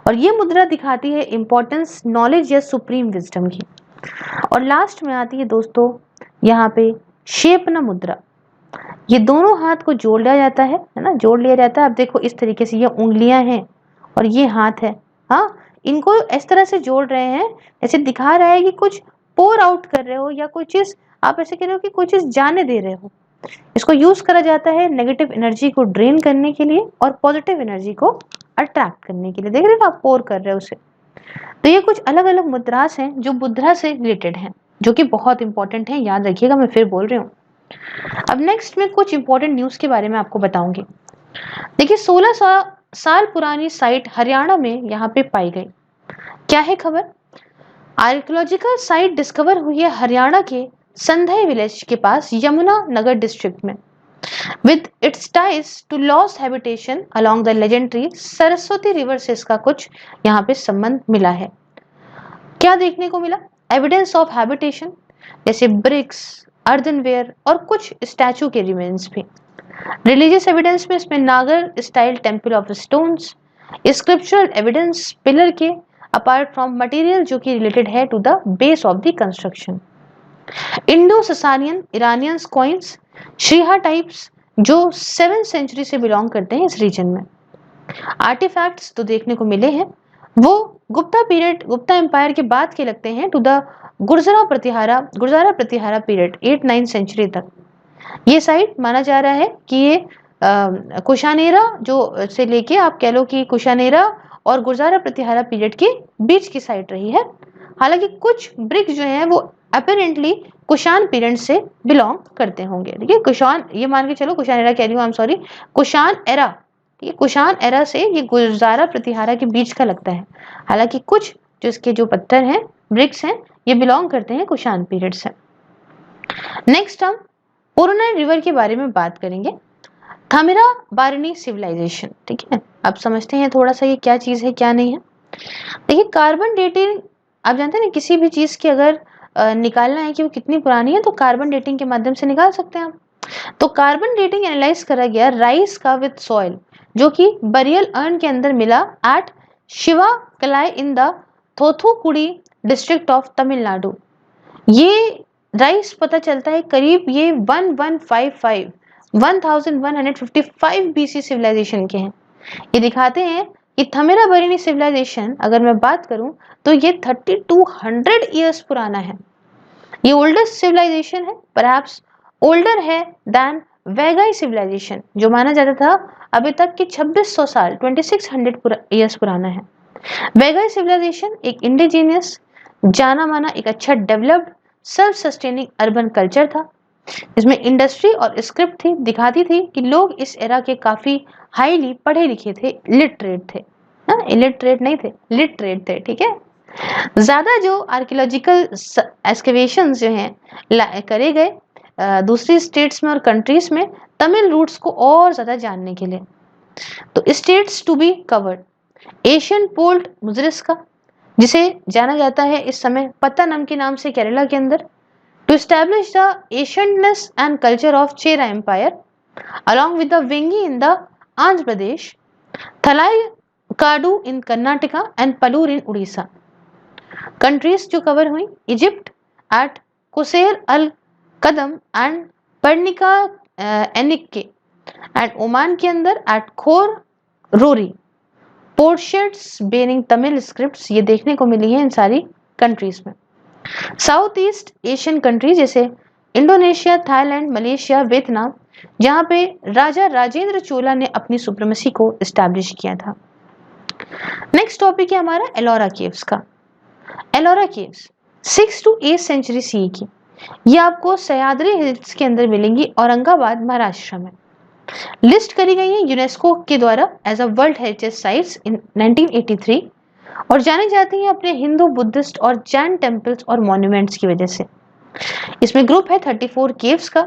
और ये मुद्रा दिखाती है इंपॉर्टेंस नॉलेज या सुप्रीम विजडम की। और लास्ट में आती है दोस्तों यहाँ पे शेपना मुद्रा। ये दोनों हाथ को जोड़ लिया जाता है ना, जोड़ लिया जाता है। अब देखो इस तरीके से ये उंगलियां हैं और ये हाथ है। हाँ, इनको इस तरह से जोड़ रहे हैं, ऐसे दिखा रहा है कि कुछ पोर आउट कर रहे हो या कोई चीज आप ऐसे कह रहे हो कि कोई चीज जाने दे रहे हो। इसको यूज करा जाता है नेगेटिव एनर्जी को ड्रेन करने के लिए और पॉजिटिव एनर्जी को अट्रैक्ट करने के लिए। देख रहे हो आप, पोर कर रहे हो उसे। तो ये कुछ अलग अलग मुद्रास हैं जो बुद्धा से रिलेटेड हैं, जो कि बहुत इंपॉर्टेंट है, याद रखिएगा, मैं फिर बोल रही हूँ। अब नेक्स्ट में कुछ इंपॉर्टेंट न्यूज के बारे में आपको बताऊंगी। देखिए 16 साल पुरानी साइट हरियाणा में यहाँ पे पाई गई। क्या है खबर? आर्कियोलॉजिकल साइट डिस्कवर हुई है हरियाणा के संधई विलेज के पास यमुना नगर डिस्ट्रिक्ट में, with its ties to lost habitation along the legendary Saraswati river से इसका कुछ यहाँ पे संबंध मिला है। क्या देखने को मिला? एविडेंस ऑफ हैबिटेशन, जैसे ब्रिक्स, अर्दनवेयर और कुछ स्टैचू के रिमेन्स भी। रिलीजियस एविडेंस में इसमें Nagara style temple of stones, scriptural evidence pillar के अपार्ट फ्रॉम मटेरियल जो कि रिलेटेड है to the base of the construction. Indo Sasanian Iranians coins, श्रीहा टाइप्स जो 7th सेंचुरी से बिलोंग करते हैं इस रीजन में। आर्टिफैक्ट्स तो देखने को मिले हैं वो गुप्ता पीरियड, गुप्ता एम्पायर के बाद के लगते हैं to the Gurjara Pratihara period 8-9 century तक। ये साइट माना जा रहा है कि ये कुशानेरा जो से लेके आप कह लो कि कुशानेरा और गुर्जारा प्रतिहारा पीरियड के बीच की साइट रही है। हालांकि कुछ ब्रिक जो है वो अपेरेंटली कुशान पीरियड से बिलोंग करते होंगे। ठीक है, कुशान, ये मान के चलो कुशान एरा कह रही हूँ, I am sorry, Kushan era, ठीक है, कुशान एरा से ये गुर्जारा प्रतिहारा के बीच का लगता है। हालांकि कुछ जो इसके जो पत्थर हैं, ब्रिक्स हैं, ये बिलोंग करते हैं कुशान पीरियड से। नेक्स्ट हम पुरनर रिवर के बारे में बात करेंगे, थमिरा बारनी सिविलाइजेशन। ठीक है, अब समझते हैं थोड़ा सा ये क्या चीज है क्या नहीं है। देखिए कार्बन डेटिंग, आप जानते हैं ना किसी भी चीज की अगर निकालना है कि वो कितनी पुरानी है तो कार्बन डेटिंग के माध्यम से निकाल सकते हैं आप। तो कार्बन डेटिंग एनालाइज करा गया राइस का विद सॉइल जो कि बरियल अर्न के अंदर मिला at Sivakalai in the Thoothukudi district of Tamil Nadu. ये राइस पता चलता है करीब ये 1155 बीसी सिविलाइजेशन के हैं। ये दिखाते हैं कि थमेरा बरेनी सिविलाइजेशन अगर मैं बात करूं तो ये 3200 ईयर्स पुराना है। ये ओल्डेस्ट सिविलाइजेशन है, परहैप्स ओल्डर है देन वैगाई सिविलाइजेशन जो माना जाता था अभी तक कि 2600 साल 2600 ईयर्स पुराना है। वैगाई सिविलाइजेशन एक इंडिजीनियस, जाना माना, एक अच्छा developed self sustaining urban culture था। इसमें इंडस्ट्री और स्क्रिप्ट थी, दिखाती थी कि लोग इस एरा के काफी हाईली पढ़े लिखे थे, लिटरेट थे। हाँ, इलिटरेट नहीं थे, लिटरेट थे। ठीक है, ज्यादा जो आर्कियोलॉजिकल एक्सकेवेशंस जो हैं करे गए दूसरी स्टेट्स में और कंट्रीज में तमिल रूट्स को और ज्यादा जानने के लिए। तो states to be covered, Asian port मुजरिस्का जिसे जाना जाता है इस समय पत्तानम के नाम से केरला के अंदर, to establish the Asianness and culture of Chera empire along with the Vengi in the Andhra Pradesh, Talakadu in Karnataka and Palur in Orissa. Countries जो कवर हुई, Egypt at Quseir al Qadim and Berenike, and Oman के अंदर at Khor Rori portraits bearing Tamil scripts ये देखने को मिली है इन सारी कंट्रीज में। साउथ ईस्ट एशियन कंट्री जैसे इंडोनेशिया, थाईलैंड, मलेशिया, वियतनाम, जहां पे राजा राजेंद्र चोला ने अपनी सुप्रीमेसी को एस्टैब्लिश किया था। नेक्स्ट टॉपिक है हमारा एलोरा केव्स का। Ellora caves 6 to 8 century C की, ये आपको सह्याद्री हिल्स के अंदर मिलेंगी औरंगाबाद महाराष्ट्र में। लिस्ट करी गई है यूनेस्को के द्वारा as a world heritage sites in 1983 और जानी जाती हैं अपने हिंदू, बुद्धिस्ट और जैन टेम्पल्स और मॉन्यूमेंट्स की वजह से। इसमें ग्रुप है 34 केव्स का,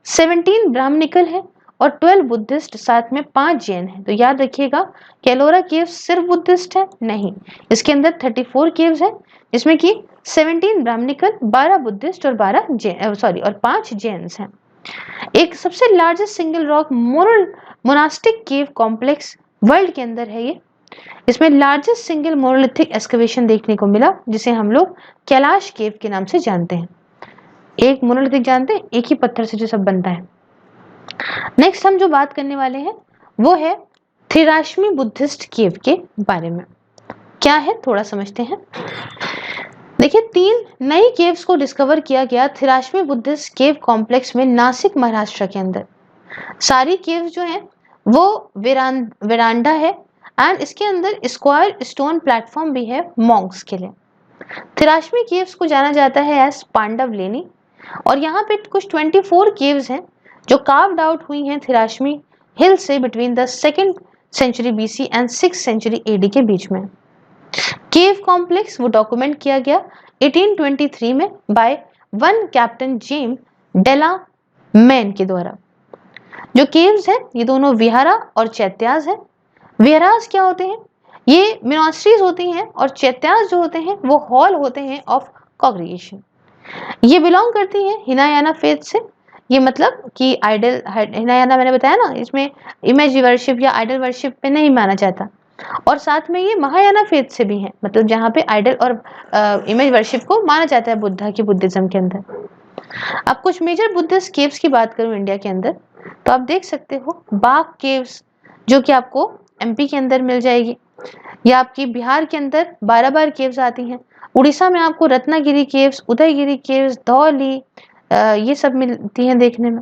17 ब्राह्मणिकल है और 12 बुद्धिस्ट, साथ में 5 जैन है। तो याद रखिएगा कि एलोरा केव्स सिर्फ बुद्धिस्ट है नहीं, इसके अंदर 34 केव्स है जिसमें कि 17 ब्राह्मणिकल, 12 बुद्धिस्ट और 5 जैन्स हैं। एक सबसे लार्जेस्ट सिंगल रॉक मोनास्टिक केव कॉम्प्लेक्स वर्ल्ड के अंदर है ये। इसमें लार्जेस्ट सिंगल मोनोलिथिक एक्सकवेशन देखने को मिला जिसे हम लोग कैलाश केव के नाम से जानते हैं। एक मोनोलिथिक जानते हैं, एक ही पत्थर से जो सब बनता है। नेक्स्ट हम जो बात करने वाले हैं वो है थिराश्मी बुद्धिस्ट केव के बारे में। क्या है थोड़ा समझते हैं। देखिए 3 नई केव्स को डिस्कवर किया गया थिराश्मी बुद्धिस्ट केव कॉम्प्लेक्स में नासिक महाराष्ट्र के अंदर। सारी केव्स जो हैं वो वेरांडा है एंड इसके अंदर स्क्वायर स्टोन प्लेटफॉर्म भी है मॉन्क्स के लिए। थिराश्मी केव्स को जाना जाता है एज पांडव लेनी और यहाँ पे कुछ 24 केव्स हैं जो कार्व्ड आउट हुई हैं थिराश्मी हिल से between the 2nd century BC and 6th century AD के बीच में। केव कॉम्प्लेक्स वो डॉक्यूमेंट किया गया 1823 में by one captain James Delamaine के द्वारा। जो केव्स है ये दोनों विहारा और चैत्यास है। विहारास क्या होते हैं, ये मिनॉस्ट्रीज होती हैं और चैत्यास जो होते हैं वो हॉल होते हैं ऑफ कॉन्ग्रीगेशन। ये बिलोंग करती हैं हिनायाना फेथ से। ये मतलब कि आइडल, हिनायाना मैंने बताया ना, इसमें इमेज वर्शिप या आइडल वर्शिप पे नहीं माना जाता। और साथ में ये महायाना फेथ से भी है, मतलब जहाँ पे आइडल और इमेज वर्शिप को माना जाता है बुद्धा की बुद्धिज्म के अंदर। अब कुछ मेजर बुद्धिस्ट केव्स की बात करूं इंडिया के अंदर तो आप देख सकते हो बाग केव्स जो कि आपको MP के अंदर मिल जाएगी, या आपकी बिहार के अंदर बाराबार केव्स आती हैं। उड़ीसा में आपको रत्नागिरी केव्स, उदयगिरी केव्स, धौली ये सब मिलती हैं देखने में।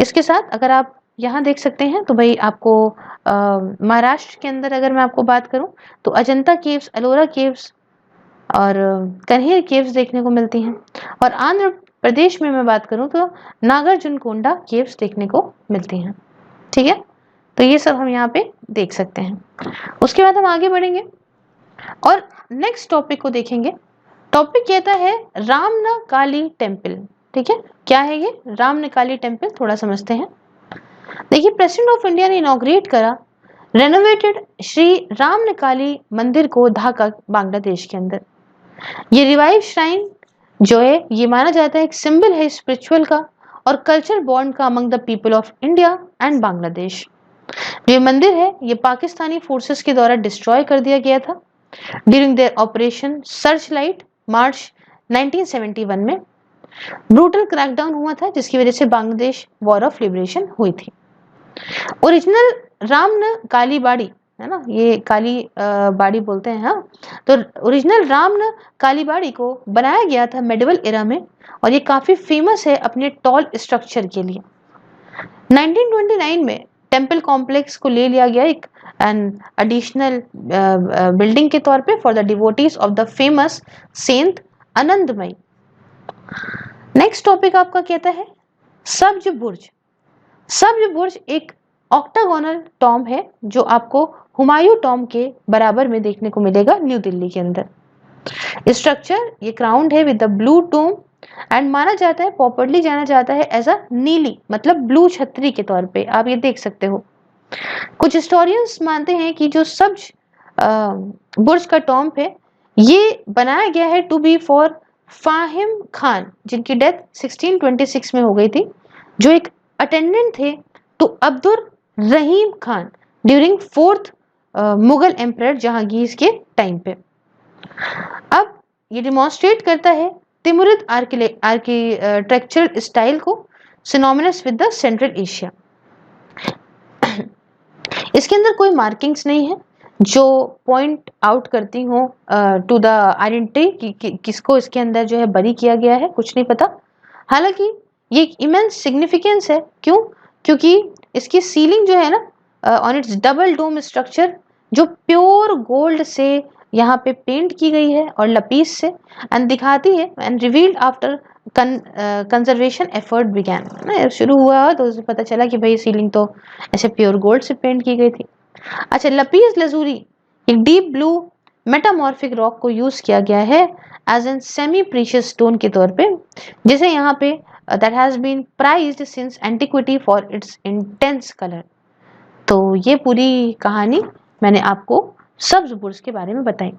इसके साथ अगर आप यहाँ देख सकते हैं तो भाई आपको महाराष्ट्र के अंदर अगर मैं आपको बात करूं तो अजंता केव्स, एलोरा केव्स और कन्हेर केव्स देखने को मिलती हैं। और आंध्र प्रदेश में मैं बात करूं तो नागार्जुनकोंडा केव्स देखने को मिलती हैं। ठीक है, तो ये सब हम यहाँ पे देख सकते हैं। उसके बाद हम आगे बढ़ेंगे और नेक्स्ट टॉपिक को देखेंगे। टॉपिक कहता है रामनकाली टेम्पल। ठीक है, क्या है ये रामनकाली टेम्पल, थोड़ा समझते हैं। देखिए प्रेसिडेंट ऑफ इंडिया ने इनॉग्रेट करा रेनोवेटेड श्री रामनकाली मंदिर को ढाका बांग्लादेश के अंदर। ये रिवाइव श्राइन जो है ये माना जाता है एक सिंबल है स्पिरिचुअल का और कल्चर बॉन्ड का among the people of India and Bangladesh. जो मंदिर है ये पाकिस्तानी फोर्सेस के द्वारा डिस्ट्रॉय कर दिया गया था during their operation searchlight March 1971 में। ब्रूटल क्रैकडाउन हुआ था जिसकी वजह से बांग्लादेश वॉर ऑफ लिबरेशन हुई थी। ओरिजिनल रामनकाली बाड़ी है ना, ये काली बाड़ी बोलते हैं। हाँ, तो ओरिजिनल रामनकाली बाड़ी को बनाया गया था मेडिवल एरा में और ये काफी फेमस है अपने टॉल स्ट्रक्चर के लिए। 1929 में टेम्पल कॉम्प्लेक्स को ले लिया गया एक एडिशनल बिल्डिंग के तौर पे for the devotees of the famous saint Anandamayi. Next topic आपका कहता है सब्ज बुर्ज। सब्ज बुर्ज एक ऑक्टागोनल टॉम है जो आपको हुमायूं टॉम के बराबर में देखने को मिलेगा न्यू दिल्ली के अंदर। स्ट्रक्चर ये क्राउंड है with the blue dome and माना जाता है, पॉपुलरली जाना जाता है एज अ नीली मतलब ब्लू छतरी के तौर पे, आप ये देख सकते हो। कुछ हिस्टोरियंस मानते हैं कि जो सब्ज बुर्ज का टॉम्ब है ये बनाया गया है to B for Fahim Khan जिनकी डेथ 1626 में हो गई थी, जो एक अटेंडेंट थे to Abdul Rahim Khan during 4th Mughal emperor Jahangir के टाइम पे। अब ये डिमॉन्स्ट्रेट करता है तिमुरिद आर्किटेक्चरल स्टाइल को synonymous with the central Asia. इसके अंदर कोई मार्किंग्स नहीं है जो पॉइंट आउट करती हूँ टू द आइडेंटिटी कि किसको इसके अंदर जो है बरी किया गया है, कुछ नहीं पता। हालांकि ये एक इमेंस सिग्निफिकेंस है। क्यों? क्योंकि इसकी सीलिंग जो है ना on its double dome structure जो प्योर गोल्ड से यहाँ पे पेंट की गई है और लपीस से, एंड दिखाती है and revealed after conservation effort began, ना शुरू हुआ तो उसे पता चला कि भाई सीलिंग तो ऐसे प्योर गोल्ड से पेंट की गई थी। अच्छा, लपीस लजूरी एक डीप ब्लू मेटामॉर्फिक रॉक को यूज किया गया है as an semi precious stone के तौर पे, जिसे यहाँ पे that has been prized since antiquity for its intense colour. तो ये पूरी कहानी मैंने आपको सब्ज बुर्ज के बारे में बताई।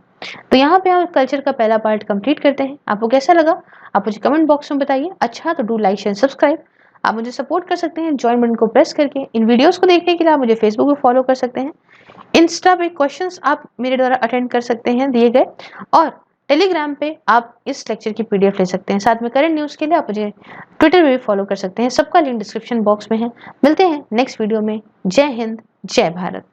तो यहाँ पे हम कल्चर का पहला पार्ट कंप्लीट करते हैं। आपको कैसा लगा आप मुझे कमेंट बॉक्स में बताइए। अच्छा तो डू लाइक शेयर सब्सक्राइब। आप मुझे सपोर्ट कर सकते हैं ज्वाइन बटन को प्रेस करके। इन वीडियोस को देखने के लिए आप मुझे फेसबुक पे फॉलो कर सकते हैं। इंस्टा पे क्वेश्चंस आप मेरे द्वारा अटेंड कर सकते हैं दिए गए, और टेलीग्राम पे आप इस लेक्चर की पीडीएफ ले सकते हैं। साथ में करंट न्यूज़ के लिए आप मुझे ट्विटर पे भी फॉलो कर सकते हैं। सबका लिंक डिस्क्रिप्शन बॉक्स में है। मिलते हैं नेक्स्ट वीडियो में। जय हिंद, जय भारत।